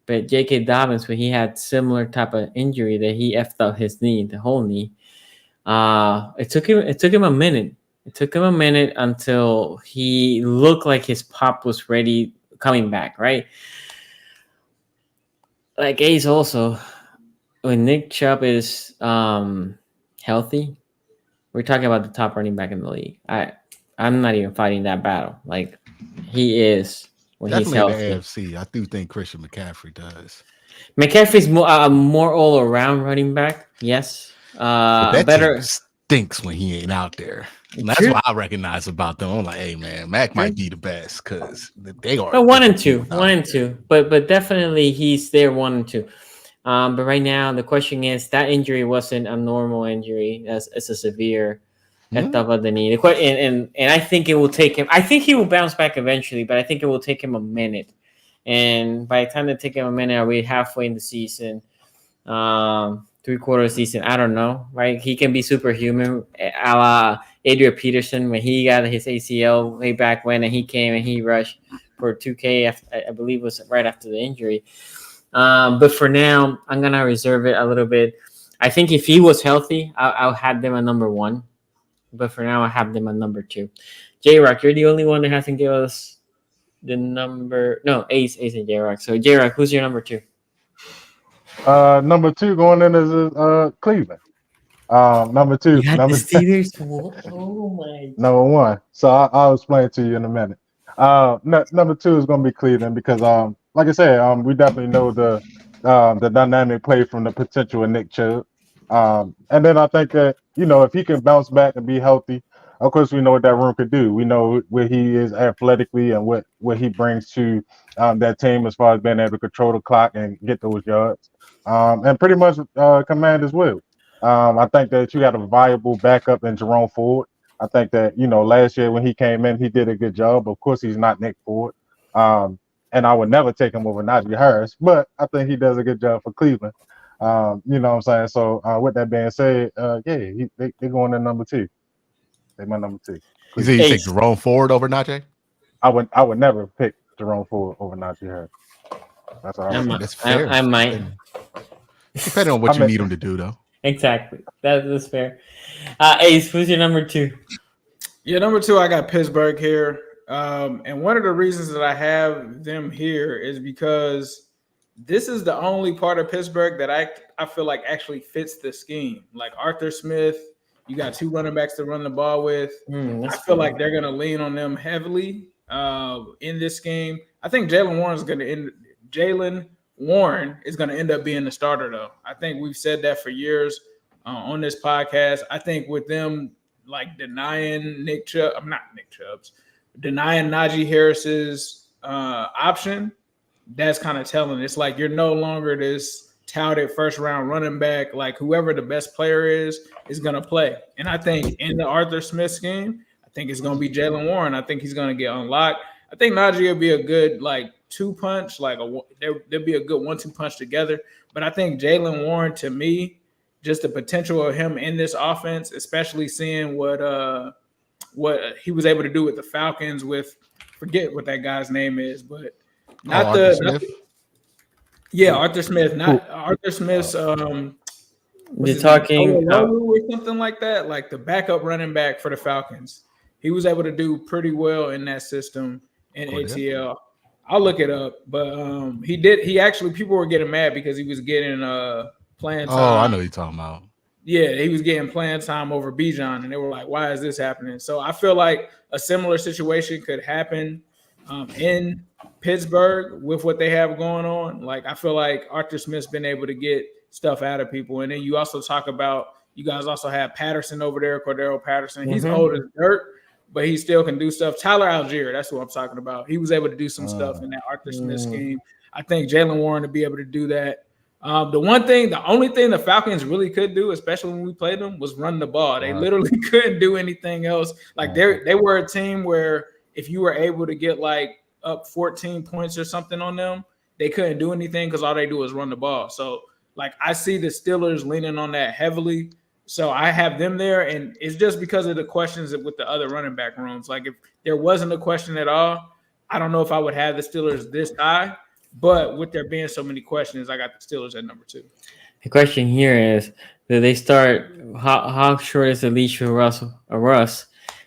but J.K. Dobbins, when he had similar type of injury that he effed up his knee, the whole knee, it took him a minute. It took him a minute until he looked like his pop was ready, coming back, right? Like Ace also, when Nick Chubb is healthy, we're talking about the top running back in the league. I'm not even fighting that battle. Like, he is when definitely he's healthy. In the AFC, I do think Christian McCaffrey does. McCaffrey's more all-around running back. Yes, better. stinks when he ain't out there. And that's what I recognize about them. I'm like, hey man, Mac might be the best because they are. But 1 and 2, but definitely he's there 1 and 2. But right now the question is that injury wasn't a normal injury. It's a severe top of the knee. And I think it will take him. I think he will bounce back eventually, but I think it will take him a minute. And by the time it take him a minute, are we halfway in the season? 3/4 season, I don't know, right? He can be superhuman, a la Adrian Peterson when he got his ACL way back when, and he came and he rushed for 2K. I believe it was right after the injury. But for now, I'm gonna reserve it a little bit. I think if he was healthy, I'll have them at number 1. But for now, I have them at number 2. J-Rock, you're the only one that hasn't given us the number. No, Ace and J-Rock. So J-Rock, who's your number 2? Number 2 going in is Cleveland. Number 2. Number Steelers. Oh my. Number 1. So I'll explain to you in a minute. Number 2 is going to be Cleveland because, like I said, we definitely know the dynamic play from the potential of Nick Chubb. And then I think that, if he can bounce back and be healthy, of course, we know what that room could do. We know where he is athletically and what he brings to that team as far as being able to control the clock and get those yards. And pretty much command as well. I think that you got a viable backup in Jerome Ford. I think that, last year when he came in, he did a good job. Of course, he's not Nick Ford. And I would never take him over Najee Harris, but I think he does a good job for Cleveland. You know what I'm saying? So with that being said, they're going in number 2. They're my number 2. You say you take Jerome Ford over Najee? I would never pick Jerome Ford over Najee Harris. That's all. That's fair. I might. Depending on what you need him to do, though. Exactly. That's fair. Ace, who's your number 2? Yeah, number 2, I got Pittsburgh here. And one of the reasons that I have them here is because this is the only part of Pittsburgh that I feel like actually fits the scheme. Like Arthur Smith, you got 2 running backs to run the ball with. I feel like they're going to lean on them heavily in this scheme. I think Jaylen Warren is going to end up being the starter, though. I think we've said that for years on this podcast. I think with them like denying denying Najee Harris's option, that's kind of telling. It's like you're no longer this touted first-round running back. Like whoever the best player is going to play. And I think in the Arthur Smith scheme, I think it's going to be Jaylen Warren. I think he's going to get unlocked. I think Najee will be a good 2-punch, there'll be a good 1-2 punch together. But I think Jaylen Warren, to me, just the potential of him in this offense, especially seeing what he was able to do with the Falcons with, forget what that guy's name is, but not Arthur Smith. Arthur Smith, not Arthur Smith's. You're talking or something like that, like the backup running back for the Falcons. He was able to do pretty well in that system in ATL. I'll look it up, but he actually, people were getting mad because he was getting playing time. Oh, I know what you're talking about. Yeah, he was getting playing time over Bijan, and they were like, why is this happening? So I feel like a similar situation could happen in Pittsburgh with what they have going on. Like, I feel like Arthur Smith's been able to get stuff out of people. And then you also talk about, you guys also have Patterson over there, Cordero Patterson. He's old as dirt, but he still can do stuff. Tyler Algier, that's what I'm talking about. He was able to do some stuff in that Arthur Smith scheme. I think Jaylen Warren to be able to do that. The only thing the Falcons really could do, especially when we played them, was run the ball. They literally couldn't do anything else. Like they were a team where if you were able to get up 14 points or something on them, they couldn't do anything because all they do is run the ball. So I see the Steelers leaning on that heavily. So I have them there, and it's just because of the questions with the other running back rooms. Like if there wasn't a question at all, I don't know if I would have the Steelers this high. But with there being so many questions, I got the Steelers at number 2. The question here is, do they start how short is the leash for Russ,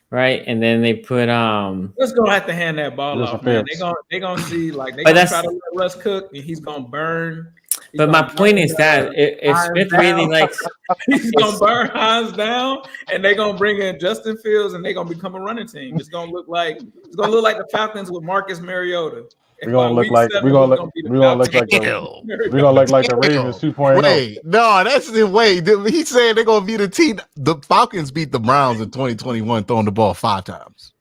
right? And then they put Let's go have to hand that ball off, man. They're gonna see they gonna try to let Russ cook and he's gonna burn. But my point is that if Smith really likes, he's gonna burn Hines down, and they're gonna bring in Justin Fields, and they're gonna become a running team. It's gonna look like the Falcons with Marcus Mariota. We're gonna look like the Ravens 2.0. Wait, no, that's the way. He said they're gonna be the team. The Falcons beat the Browns in 2021, throwing the ball 5 times.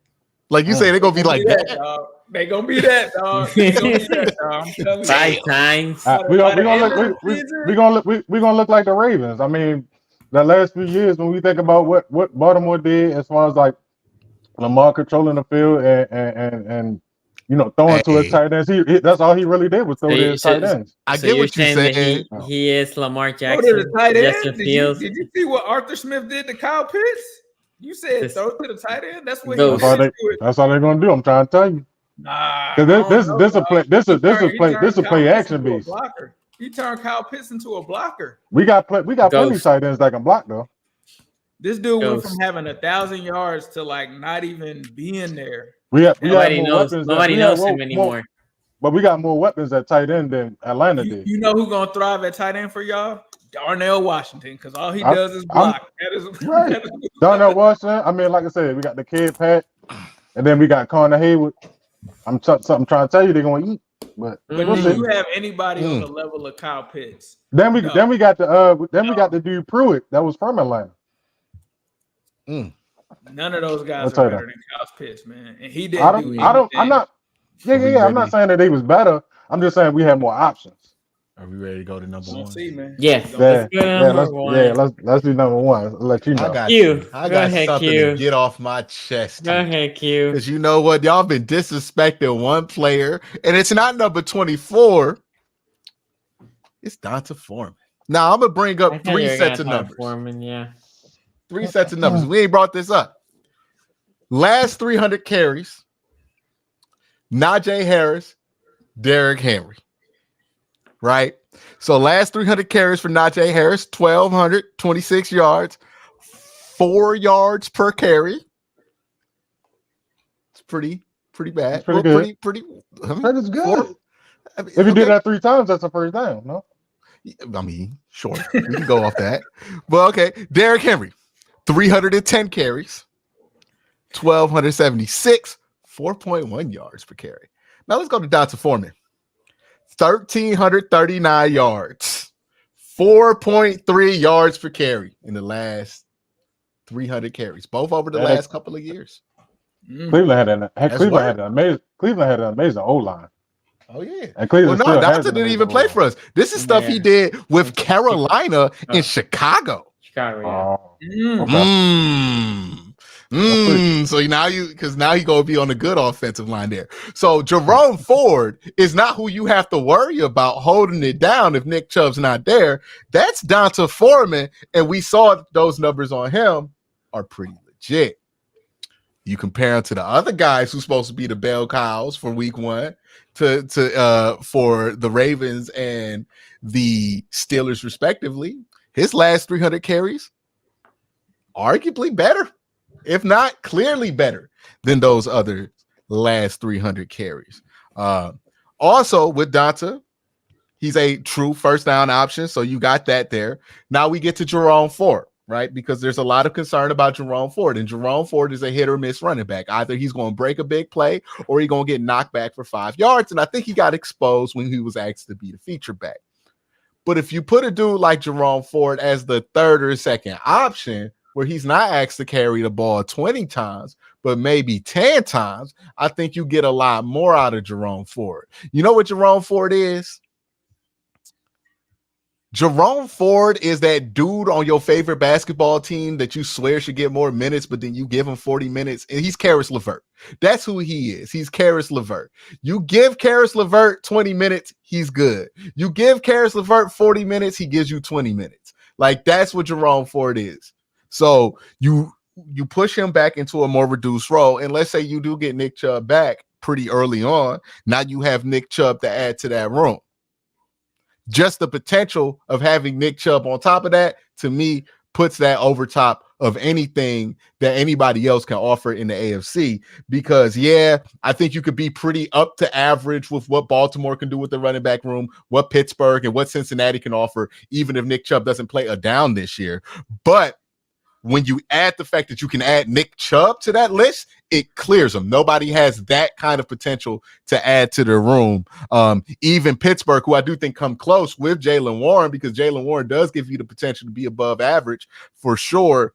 Like you say, they're gonna be like that. Dog. They gonna be that, dog. They gonna be that, dog. I'm telling you. 5 times. We're gonna look like the Ravens. I mean, the last few years when we think about what Baltimore did as far as like Lamar controlling the field and throwing to his tight ends, that's all he really did was throw to his tight ends. I get what you're saying. He is Lamar Jackson. Justin Fields. Did you see what Arthur Smith did to Kyle Pitts? You said throw to the tight end. That's what that's all they're gonna do. I'm trying to tell you. Nah, this a play action beast. He turned Kyle Pitts into a blocker. We got plenty of tight ends that can block though. This dude went from having 1,000 yards to like not even being there. Nobody knows him anymore. But we got more weapons at tight end than Atlanta did. You know who's gonna thrive at tight end for y'all? Darnell Washington, because all he does is block. Right. Darnell Washington. I mean, like I said, we got the kid Pat, and then we got Connor Haywood. I'm trying to tell you they're gonna eat. But do you have anybody on the level of Kyle Pitts? Then we got the dude Pruitt that was from Atlanta. None of those guys are better than Kyle Pitts, man. And he didn't I'm not saying that they was better. I'm just saying we had more options. Are we ready to go to number 1? See, man. Yes. Let's do number 1. I'll let you know. I got something to get off my chest. Go ahead, Q. Because you know what? Y'all been disrespecting one player, and it's not number 24. It's Donta Foreman. Now, I'm going to bring up 3 sets of numbers. Foreman, yeah. 3 sets of numbers. We ain't brought this up. Last 300 carries, Najee Harris, Derrick Henry. Right? So last 300 carries for Najee Harris, 1,226 yards, 4 yards per carry. It's pretty bad. Pretty good. That is good. If you did that 3 times, that's a first down, no? I mean, sure. We can go off that. But okay. Derrick Henry, 310 carries, 1,276, 4.1 yards per carry. Now let's go to Donta Foreman. 1,339 yards, 4.3 yards per carry in the last 300 carries, both over the last couple of years. Cleveland had an amazing O-line. Oh yeah, and Cleveland Donta didn't even play for us. This is stuff he did with Carolina and Chicago. So now he gonna be on a good offensive line there. So Jerome Ford is not who you have to worry about holding it down if Nick Chubb's not there. That's Donta Foreman, and we saw those numbers on him are pretty legit. You compare him to the other guys who's supposed to be the bell cows for week 1 for the Ravens and the Steelers respectively. His last 300 carries, arguably better, if not clearly better than those other last 300 carries. Also with Donta, he's a true first down option. So you got that there. Now we get to Jerome Ford, right? Because there's a lot of concern about Jerome Ford, and Jerome Ford is a hit or miss running back. Either he's going to break a big play or he's going to get knocked back for 5 yards. And I think he got exposed when he was asked to be the feature back. But if you put a dude like Jerome Ford as the third or second option, where he's not asked to carry the ball 20 times, but maybe 10 times, I think you get a lot more out of Jerome Ford. You know what Jerome Ford is? Jerome Ford is that dude on your favorite basketball team that you swear should get more minutes, but then you give him 40 minutes, and he's Karis LeVert. That's who he is. He's Karis LeVert. You give Karis LeVert 20 minutes, he's good. You give Karis LeVert 40 minutes, he gives you 20 minutes. Like, that's what Jerome Ford is. So you push him back into a more reduced role, and let's say you do get Nick Chubb back pretty early on. Now you have Nick Chubb to add to that room. Just the potential of having Nick Chubb on top of that, to me, puts that over top of anything that anybody else can offer in the AFC. Because, yeah, I think you could be pretty up to average with what Baltimore can do with the running back room, what Pittsburgh and what Cincinnati can offer, even if Nick Chubb doesn't play a down this year. But when you add the fact that you can add Nick Chubb to that list, it clears them. Nobody has that kind of potential to add to the room. Even Pittsburgh, who I do think come close with Jaylen Warren, because Jaylen Warren does give you the potential to be above average for sure.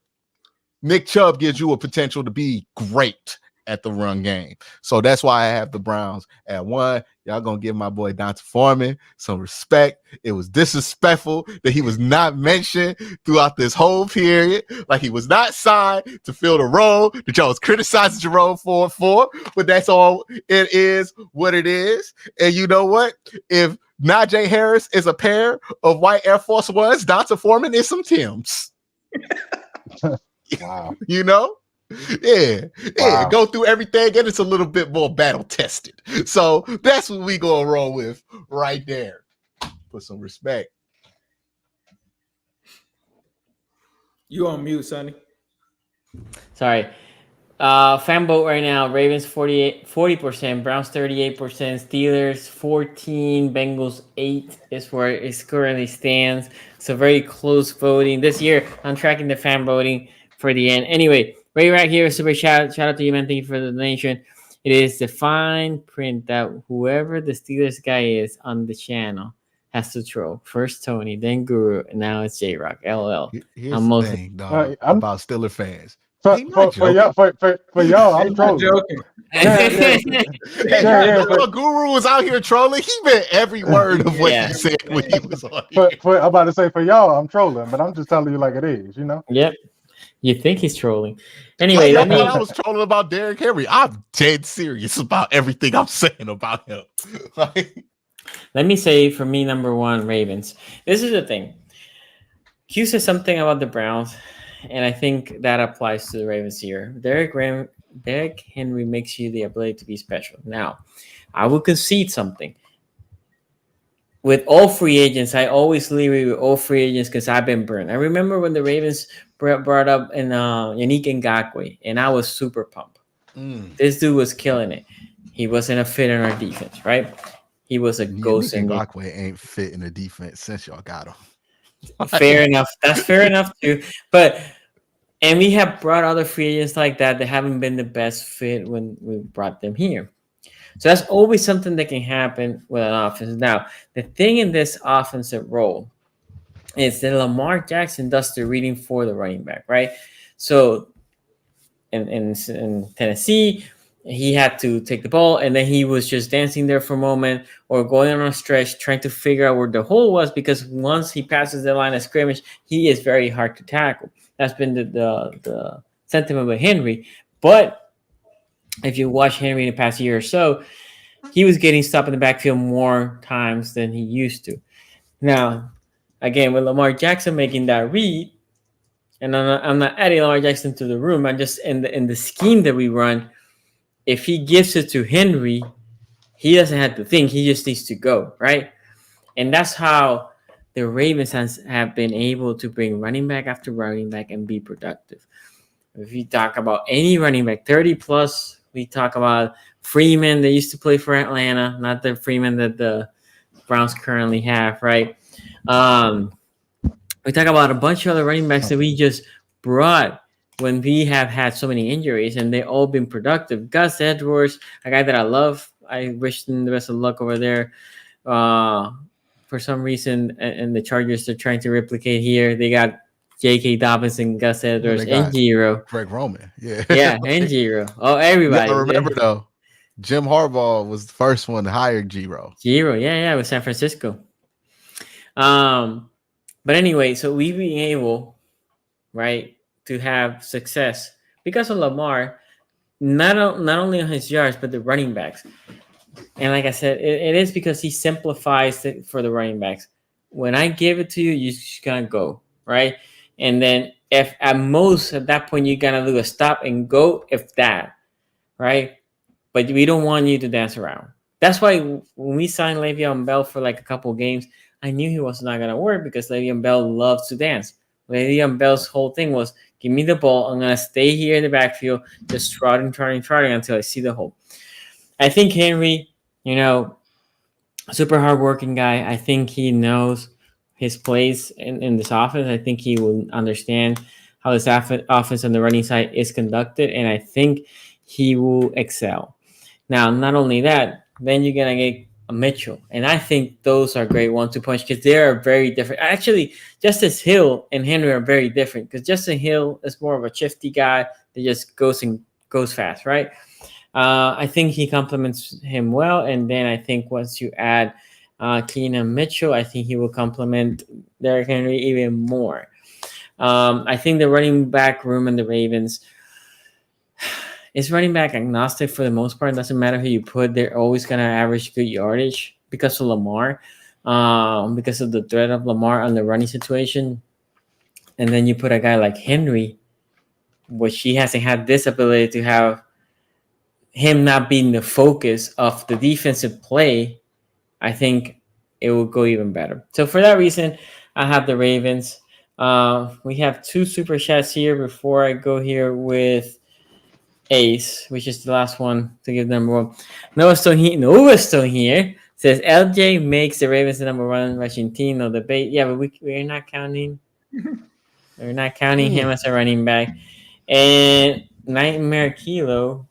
Nick Chubb gives you a potential to be great at the run game. So that's why I have the Browns at 1. Y'all gonna give my boy Donta Foreman some respect. It was disrespectful that he was not mentioned throughout this whole period. Like he was not signed to fill the role that y'all was criticizing Jerome for. But that's all it is what it is. And you know what? If Najee Harris is a pair of white Air Force Ones, Donta Foreman is some Timbs. Wow. You know? Yeah. Wow. Go through everything, and it's a little bit more battle tested. So that's what we gonna roll with right there. Put some respect. You on mute, Sonny. Sorry. Fan vote right now. Ravens 40%, Browns 38%, Steelers 14, Bengals 8 is where it currently stands. So very close voting. This year, I'm tracking the fan voting for the end. Anyway, right here, super shout out to you, man. Thank you for the donation. It is the fine print that whoever the Steelers guy is on the channel has to troll. First Tony, then Guru, and now it's J-Rock. LL. Here's the thing, dog, I'm about Steeler fans. for y'all, I'm trolling. Joking. Guru was out here trolling. He meant every word of what he said when he was on here. I'm about to say for y'all, I'm trolling, but I'm just telling you like it is, you know? Yep. You think he's trolling. Anyway, I was trolling about Derrick Henry. I'm dead serious about everything I'm saying about him. Let me say for me, number 1, Ravens. This is the thing. Q said something about the Browns, and I think that applies to the Ravens here. Derrick Henry makes you the ability to be special. Now, I will concede something. With all free agents, I always leave with all free agents because I've been burned. I remember when the Ravens brought up Yannick Ngakoue, and I was super pumped. This dude was killing it. He wasn't a fit in our defense, right? He was a ghost. Ngakoue ain't fit in the defense since y'all got him. Fair enough. That's fair enough too. And we have brought other free agents like that haven't been the best fit when we brought them here. So that's always something that can happen with an offense. Now, the thing in this offensive role is that Lamar Jackson does the reading for the running back, right? So in Tennessee, he had to take the ball, and then he was just dancing there for a moment or going on a stretch, trying to figure out where the hole was, because once he passes the line of scrimmage, he is very hard to tackle. That's been the sentiment with Henry. But if you watch Henry in the past year or so, he was getting stopped in the backfield more times than he used to. Now, again, with Lamar Jackson making that read, and I'm not adding Lamar Jackson to the room, I'm just in the scheme that we run. If he gives it to Henry, he doesn't have to think. He just needs to go, right? And that's how the Ravens have been able to bring running back after running back and be productive. If you talk about any running back, 30 plus, we talk about Freeman that used to play for Atlanta, not the Freeman that the Browns currently have, right? We talk about a bunch of other running backs that we just brought when we have had so many injuries, and they've all been productive. Gus Edwards, a guy that I love. I wish him the best of luck over there. For some reason, and the Chargers are trying to replicate here. They got J.K. Dobbins and Gus Edwards and Giro. Greg Roman. Yeah. Yeah, and Giro. Oh, everybody. Yeah, remember, though, Jim Harbaugh was the first one to hire Giro. Yeah, with San Francisco. But anyway, so we've been able, right, to have success because of Lamar, not only on his yards, but the running backs. And like I said, it is because he simplifies it for the running backs. When I give it to you, you just gotta go, right? And then if at most at that point you gotta do a stop and go, if that, right? But we don't want you to dance around. That's why when we signed Le'Veon Bell for like a couple of games, I knew he was not gonna work because Le'Veon Bell loves to dance. Le'Veon Bell's whole thing was, give me the ball. I'm going to stay here in the backfield, just trotting until I see the hole. I think Henry, super hardworking guy. I think he knows his place in this offense. I think he will understand how this offense on the running side is conducted, and I think he will excel. Now, not only that, then you're gonna get a Mitchell, and I think those are great 1-2 punch because they are very different. Actually, Justice Hill and Henry are very different because Justice Hill is more of a shifty guy that just goes fast, right? I think he complements him well, and then I think once you add Keenan Mitchell, I think he will complement Derrick Henry even more. I think the running back room in the Ravens is running back agnostic for the most part. It doesn't matter who you put; they're always gonna average good yardage because of Lamar, because of the threat of Lamar on the running situation. And then you put a guy like Henry, which he hasn't had this ability to have him not being the focus of the defensive play. I think it will go even better. So for that reason, I have the Ravens. We have 2 super chats here before I go here with Ace, which is the last one to give number 1. Noah's still here. Says LJ makes the Ravens the number 1 rushing team. No debate. Yeah, but we're not counting. We're not counting him as a running back. And Nightmare Kilo,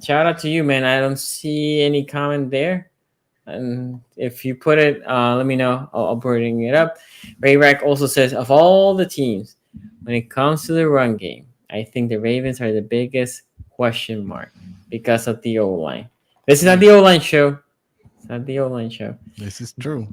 shout out to you, man. I don't see any comment there. And if you put it, let me know. I'll bring it up. Ray Rack also says, of all the teams, when it comes to the run game, I think the Ravens are the biggest question mark because of the O-line. This is not the O-line show. It's not the O-line show. This is true.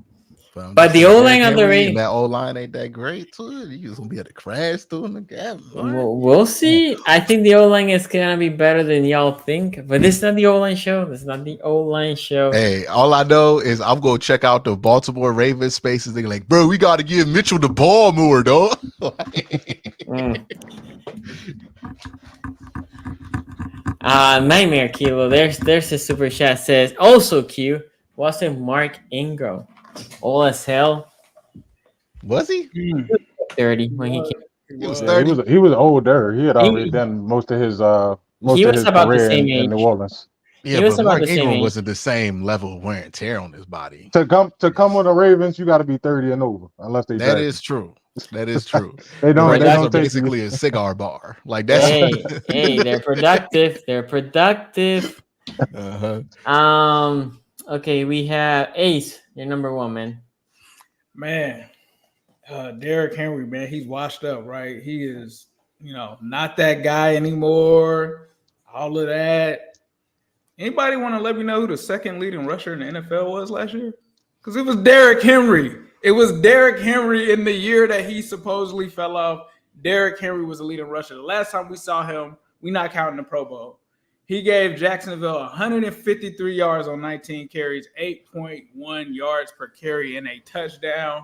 But the O-line on the Ravens, that O-line ain't that great too. You just gonna be able to crash through the gap. We'll see. I think the O-line is gonna be better than y'all think. But this is not the O-line show. This is not the O-line show. Hey, all I know is I'm gonna check out the Baltimore Ravens spaces. They're like, bro, we gotta give Mitchell the ball more, though. Nightmare Kilo. There's a super chat says also Q. Wasn't Mark Ingram old as hell? Was he 30 when he came? He was 30. He was older. He had already done most of his career in New Orleans. Yeah, but Mark Ingram wasn't the same level of wear and tear on his body. To come with the Ravens, you got to be 30 and over, unless they. That is true. That is true. They don't basically a cigar bar. Like that's hey, they're productive. They're productive. Okay, we have Ace. You're number 1, man. Man, Derrick Henry, man, he's washed up, right? He is, not that guy anymore. All of that. Anybody want to let me know who the second leading rusher in the NFL was last year? Because it was Derrick Henry. It was Derrick Henry in the year that he supposedly fell off. Derrick Henry was the leading rusher. The last time we saw him, we not counting the Pro Bowl. He gave Jacksonville 153 yards on 19 carries, 8.1 yards per carry, and a touchdown.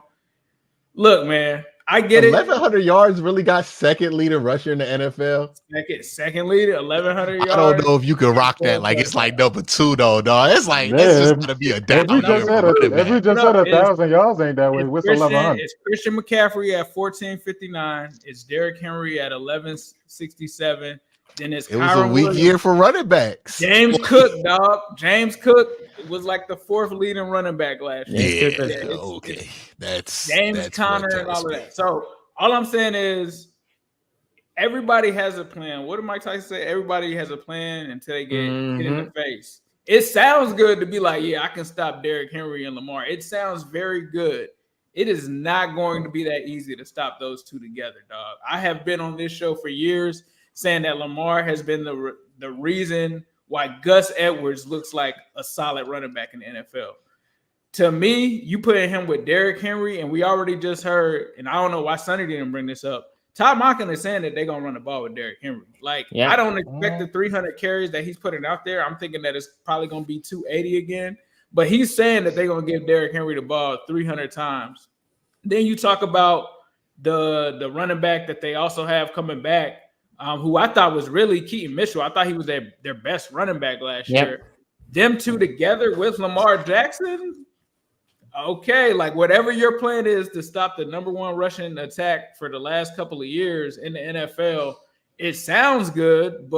Look, man, I get 1,100 yards really got second leading rusher in the NFL. Second leader, 1,100 yards. I don't know if you could rock that. Like it's like number 2 though, dog. It's like it's just gonna be a down. If we just said 1,000 yards ain't that way. What's 1,100? It's Christian McCaffrey at 1459. It's Derrick Henry at 1167. Then it's it was a weak year for running backs. James Cook, dog. James Cook was like the 4th leading running back last year. Okay. That's James Conner and all of that. So all I'm saying is everybody has a plan. What did Mike Tyson say? Everybody has a plan until they get hit in the face. It sounds good to be like, yeah, I can stop Derrick Henry and Lamar. It sounds very good. It is not going to be that easy to stop those two together, dog. I have been on this show for years saying that Lamar has been the reason why Gus Edwards looks like a solid running back in the NFL. To me, you put him with Derrick Henry, and we already just heard, and I don't know why Sonny didn't bring this up. Todd Monken is saying that they're going to run the ball with Derrick Henry. I don't expect the 300 carries that he's putting out there. I'm thinking that it's probably going to be 280 again. But he's saying that they're going to give Derrick Henry the ball 300 times. Then you talk about the running back that they also have coming back, who I thought was really Keaton Mitchell. I thought he was their best running back last year. Them two together with Lamar Jackson, okay, like whatever your plan is to stop the number 1 rushing attack for the last couple of years in the NFL, it sounds good,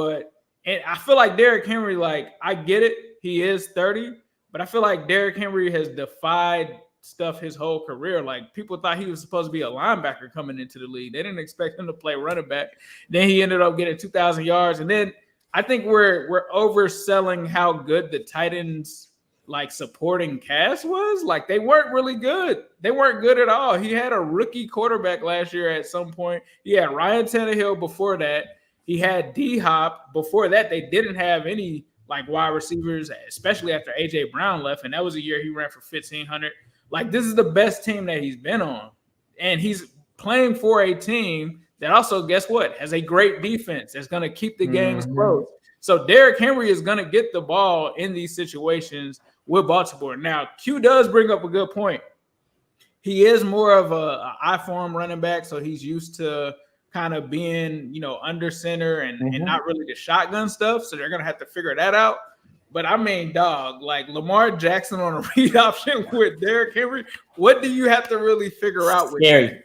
and I feel like Derrick Henry, like I get it, he is 30, but I feel like Derrick Henry has defied stuff his whole career. Like people thought he was supposed to be a linebacker coming into the league. They didn't expect him to play running back. Then he ended up getting 2,000 yards. And then I think we're overselling how good the Titans like supporting cast was. Like they weren't really good. They weren't good at all. He had a rookie quarterback last year at some point. He had Ryan Tannehill before that. He had D-Hop. Before that, they didn't have any like wide receivers, especially after A.J. Brown left. And that was a year he ran for 1,500. Like this is the best team that he's been on. And he's playing for a team that also, guess what, has a great defense that's going to keep the games close. So Derrick Henry is going to get the ball in these situations with Baltimore. Now, Q does bring up a good point. He is more of a I-form running back, so he's used to kind of being, under center and not really the shotgun stuff. So they're going to have to figure that out. But I mean, dog, like Lamar Jackson on a read option with Derrick Henry, what do you have to really figure out with that?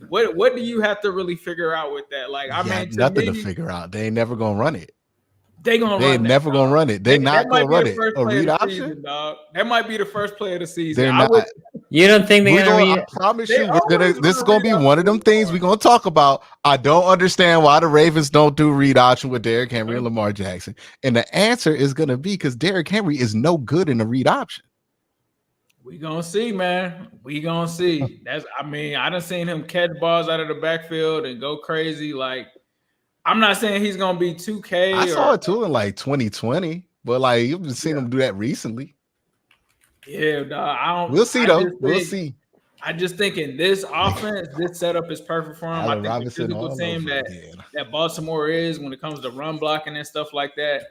What do you have to really figure out with that? Like, I mean, nothing to figure out. They ain't never gonna run it. They never gonna run it. They're not gonna run it. A read option, season, dog. That might be the first play of the season. They're not. You don't think they're gonna read? I promise you, this is gonna be one of them things we're gonna talk about. I don't understand why the Ravens don't do read option with Derrick Henry and Lamar Jackson, and the answer is gonna be because Derrick Henry is no good in a read option. We gonna see, man. We gonna see. I done seen him catch balls out of the backfield and go crazy. Like, I'm not saying he's gonna be 2K. I saw it too in like 2020, but like you've been seeing him do that recently. Yeah, dog. We'll see though. We'll see. I just think in this offense, this setup is perfect for him. Allen I think the physical team that Baltimore is when it comes to run blocking and stuff like that,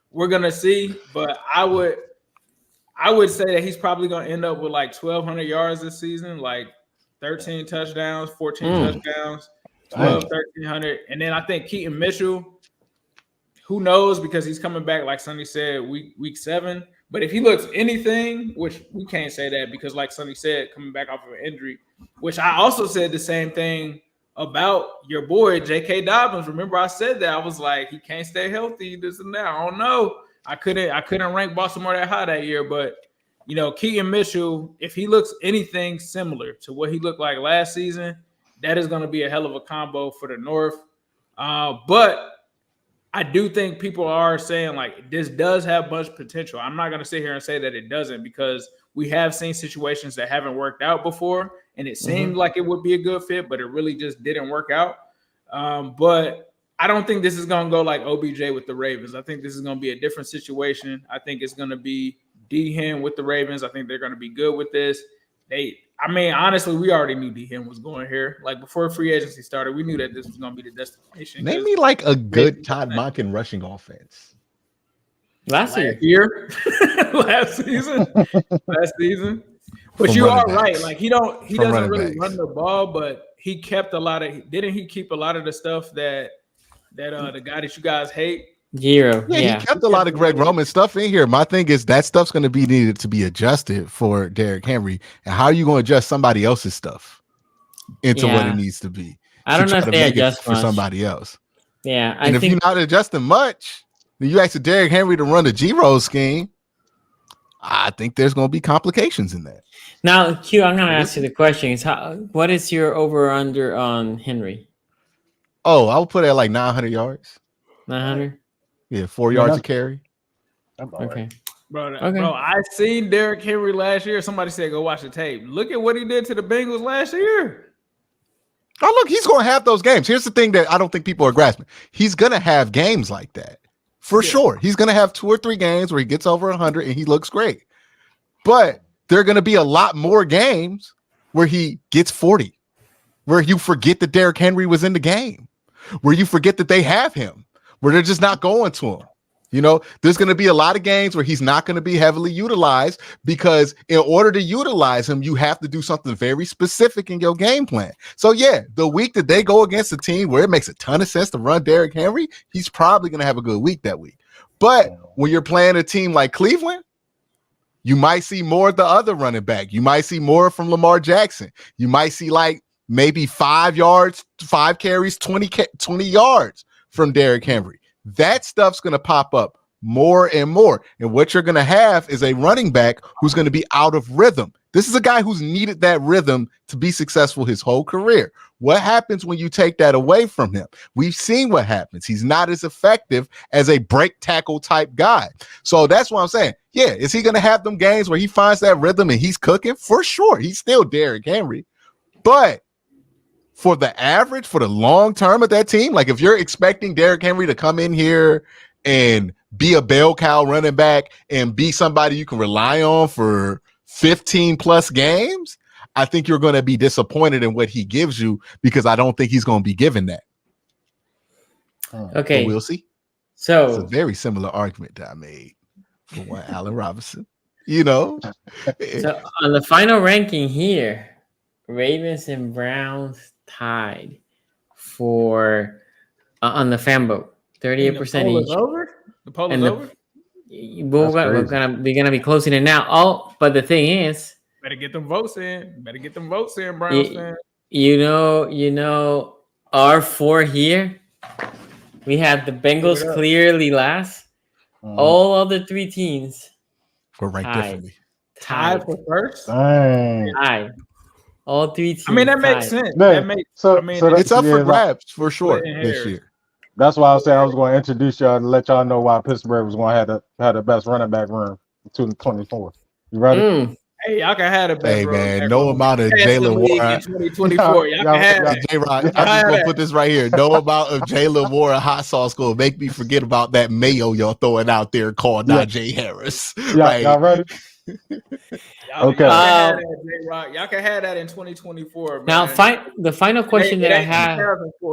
we're gonna see. But I would say that he's probably going to end up with like 1,200 yards this season, like 13 touchdowns, 14 touchdowns, 1,300. And then I think Keaton Mitchell, who knows, because he's coming back, like Sonny said, week 7. But if he looks anything, which we can't say that because like Sonny said, coming back off of an injury, which I also said the same thing about your boy, J.K. Dobbins. Remember I said that. I was like, he can't stay healthy, this and that. I don't know. I couldn't rank Baltimore that high that year, but Keaton Mitchell, if he looks anything similar to what he looked like last season, that is going to be a hell of a combo for the North. But I do think people are saying like this does have much potential. I'm not going to sit here and say that it doesn't because we have seen situations that haven't worked out before, and it seemed like it would be a good fit, but it really just didn't work out. But I don't think this is going to go like OBJ with the Ravens. I think this is going to be a different situation. I think it's going to be D-Hen with the Ravens. I think they're going to be good with this. Honestly, we already knew D-Hen was going here. Like before free agency started, we knew that this was going to be the destination. Name me like a good Todd Monken rushing offense. Last year. Last season. But you are right. Like he doesn't really run the ball, but he kept didn't he keep a lot of the stuff that the guy that you guys hate? Giro. Yeah, he kept a lot of Greg Roman stuff in here. My thing is that stuff's going to be needed to be adjusted for Derrick Henry. And how are you going to adjust somebody else's stuff into what it needs to be? I don't know if they adjust for somebody else. Yeah, and if you're not adjusting much, then you ask Derrick Henry to run the Giro scheme. I think there's going to be complications in that. Now, Q, I'm going to ask you the question: what is your over or under on Henry? Oh, I would put it at like 900 yards. 900. Yeah, 4 yards a carry. Okay. Bro, I seen Derrick Henry last year. Somebody said go watch the tape. Look at what he did to the Bengals last year. Oh, look, he's going to have those games. Here's the thing that I don't think people are grasping. He's going to have games like that. For sure. He's going to have 2 or 3 games where he gets over 100 and he looks great. But there are going to be a lot more games where he gets 40, where you forget that Derrick Henry was in the game, where you forget that they have him, where they're just not going to him. There's going to be a lot of games where he's not going to be heavily utilized because in order to utilize him, you have to do something very specific in your game plan. So, yeah, the week that they go against a team where it makes a ton of sense to run Derrick Henry, he's probably going to have a good week that week. But when you're playing a team like Cleveland, you might see more of the other running back. You might see more from Lamar Jackson. You might see like maybe 5 carries, 20 yards from Derrick Henry. That stuff's going to pop up more and more. And what you're going to have is a running back who's going to be out of rhythm. This is a guy who's needed that rhythm to be successful his whole career. What happens when you take that away from him? We've seen what happens. He's not as effective as a break tackle type guy. So that's what I'm saying. Yeah, is he going to have them games where he finds that rhythm and he's cooking? For sure. He's still Derrick Henry. But for the average, for the long term of that team, like if you're expecting Derrick Henry to come in here and be a bell cow running back and be somebody you can rely on for 15 plus games, I think you're going to be disappointed in what he gives you because I don't think he's going to be given that. Okay. But we'll see. So it's a very similar argument that I made for what Allen Robinson, you know. So on the final ranking here, Ravens and Browns tied for on the fan vote, 38% each. The poll is over. We're gonna be closing it now. Oh, but the thing is, better get them votes in. Browns fans. You know, our 4 here. We have the Bengals clearly last. All other 3 teams were right there for me. Tied for first. Tied. All 3 teams. I mean, that makes sense. That makes so it's up for grabs for sure this year. That's why I was saying I was going to introduce y'all to let y'all know why Pittsburgh was going to have the best running back room in 2024. You ready? Hey, y'all can have the best. Hey man, no amount of Jalen Warren. 2024. Y'all can have it. J-Rod, I'm just gonna put this right here. No amount of Jalen Warren hot sauce gonna make me forget about that mayo y'all throwing out there called Najee Harris. Y'all ready? Okay. Y'all can have that in 2024. Man. Now, the final question that I have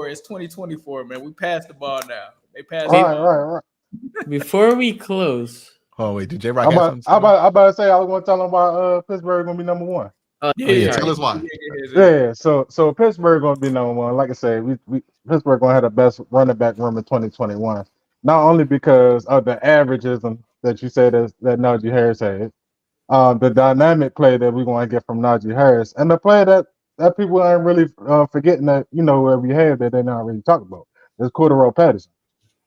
is 2024. Man, we passed the ball now. They passed. Right. Before we close. Oh wait, did J-Rock I'm about to say I was going to tell them why Pittsburgh going to be number 1. Tell us why. Yeah, so Pittsburgh going to be number 1. Like I said, we Pittsburgh going to have the best running back room in 2021. Not only because of the averages that you said that Najee Harris had, the dynamic play that we're going to get from Najee Harris, and the play that people aren't really forgetting that we have that they're not really talking about is Cordero Patterson.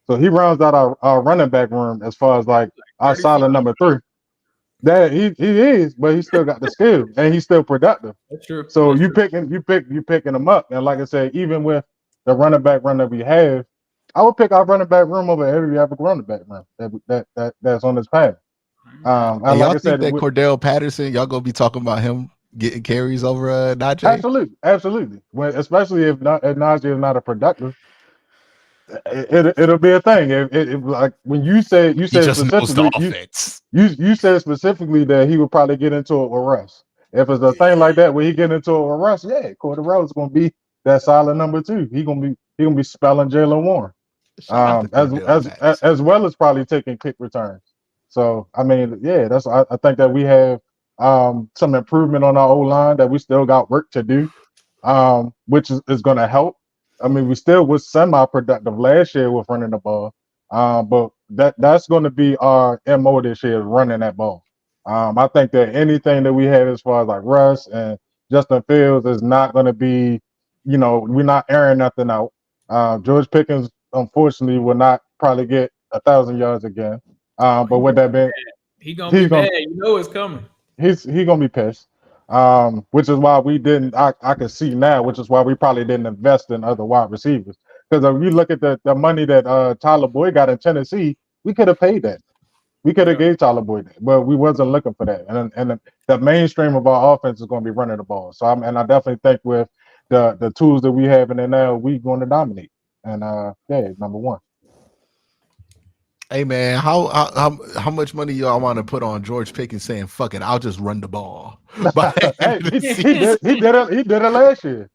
So he rounds out our running back room as far as like our solid number 3. That he is, but he still got the skill and he's still productive. That's true. So you picking him up, and like I said, even with the running back run that we have, I would pick our running back room over every other running back room that's on this path. And like y'all think that Cordell Patterson, y'all gonna be talking about him getting carries over Najee? Absolutely. Especially if Najee is not a productive. It'll be a thing. It like when you said specifically you said specifically that he would probably get into it with Russ. If it's a thing like that where he get into it with Russ, Cordero is gonna be that solid number 2. He gonna be spelling Jalen Warren. As well as probably taking kick returns. So I mean, I think that we have some improvement on our O-line, that we still got work to do, which is gonna help. I mean, we still was semi-productive last year with running the ball, but that's going to be our MO this year, is running that ball. I think that anything that we have as far as like Russ and Justin Fields is not going to be, we're not airing nothing out. George Pickens, unfortunately, will not probably get 1,000 yards again. But with that being, he's gonna be bad. It's coming. He's gonna be pissed. Which is why we didn't. I can see now, which is why we probably didn't invest in other wide receivers. Because if you look at the money that Tyler Boyd got in Tennessee, we could have paid that. We could have gave Tyler Boyd that, but we wasn't looking for that. And the mainstream of our offense is going to be running the ball. So I definitely think with the tools that we have in there now, we're going to dominate. And number 1. Hey man, how much money y'all want to put on George Pickens saying "fuck it, I'll just run the ball"? Hey, he did it last year.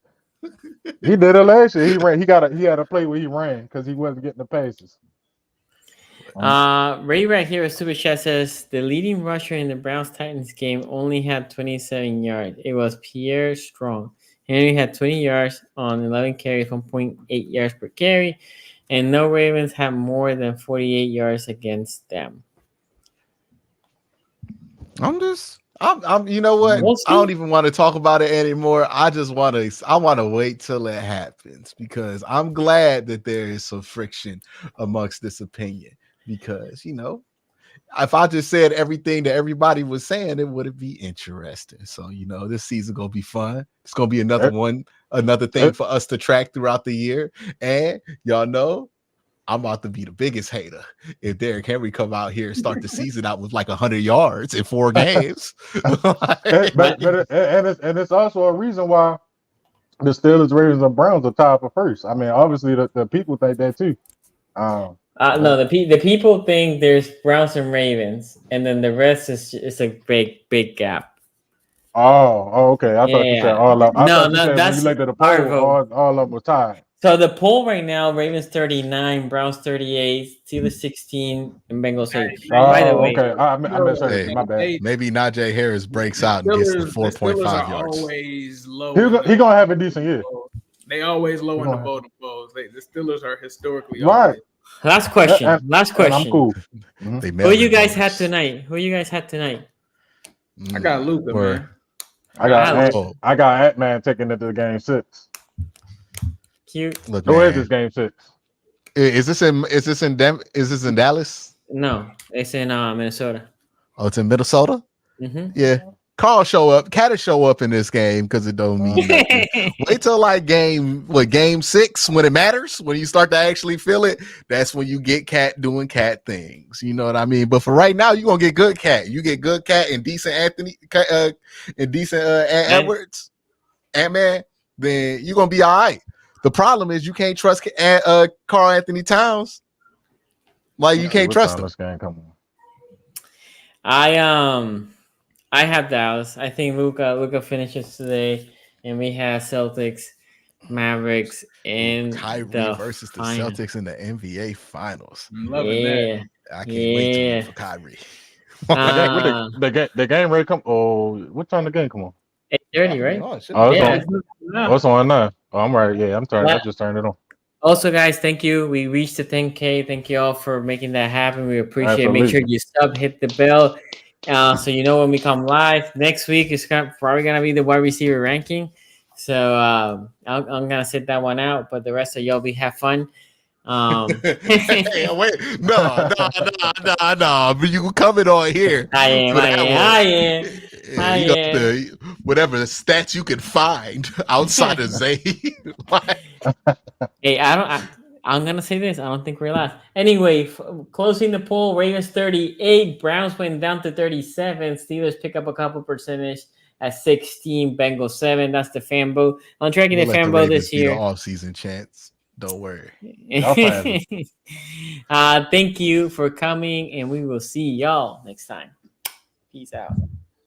He did it last year. He ran. He had a play where he ran because he wasn't getting the passes. Ray right here at Super Chat says the leading rusher in the Browns Titans game only had 27 yards. It was Pierre Strong. Henry had 20 yards on 11 carries, 1.8 yards per carry. And no Ravens have more than 48 yards against them. I'm you know what? I don't even want to talk about it anymore. I want to wait till it happens, because I'm glad that there is some friction amongst this opinion, because if I just said everything that everybody was saying, it wouldn't be interesting. So, this season gonna be fun. It's gonna be another thing for us to track throughout the year. And y'all know I'm about to be the biggest hater if Derrick Henry come out here and start the season out with like 100 yards in 4 games. but it's also a reason why the Steelers, Ravens, and Browns are tied for first. I mean, obviously the people think that too. No, the people think there's Browns and Ravens, and then the rest is it's a big gap. Oh, okay. I thought you said all of them. I thought you said when you looked at the poll, all of them were tied. So the poll right now, Ravens 39, Browns 38, Steelers 16, and Bengals 8. By the way, okay. I misheard. My bad. Maybe Najee Harris breaks out and gets the 4.5 yards. Always low. He gonna have a decent year. They always low in the voting polls. The Steelers are historically right. Last question. I'm cool. Who you guys had tonight? I got Luka, man. I got Ant-Man taking it to game 6. Cute. Look, who is this game 6? Is this in Dallas? No, it's in Minnesota. Oh, it's in Minnesota? Mm-hmm. Yeah. Carl show up. Cat show up in this game because it don't mean nothing. Wait till like game 6 when it matters, when you start to actually feel it. That's when you get Cat doing Cat things. You know what I mean? But for right now, you're gonna get good Cat. You get good Cat and decent Anthony and decent Edwards, Ant-Man, then you're gonna be all right. The problem is you can't trust Karl Anthony Towns. Like you can't trust him. This game, come on. I have Dallas. I think Luka finishes today, and we have Celtics, Mavericks, and Kyrie versus the Celtics in the NBA Finals. I'm loving that. I can't wait to root for Kyrie. The game ready come. Oh, what time the game come on? 8:30, right? It's on now. Oh, I'm right. Yeah, I'm turning. I just turned it on. Also, guys, thank you. We reached the 10K. Thank you all for making that happen. We appreciate it. Make sure you hit the bell. So when we come live next week, it's probably gonna be the wide receiver ranking. So I'm gonna sit that one out, but the rest of y'all have fun. Hey, wait, no. But you can come in on here. I am. Whatever the stats you can find outside of Zay. Hey, I'm gonna say this. I don't think we're last. Anyway, closing the poll: Ravens 38, Browns went down to 37. Steelers pick up a couple percentage at 16. Bengals 7. That's the fan vote. I'm tracking the fan vote this year. Off-season chance. Don't worry. Thank you for coming, and we will see y'all next time. Peace out.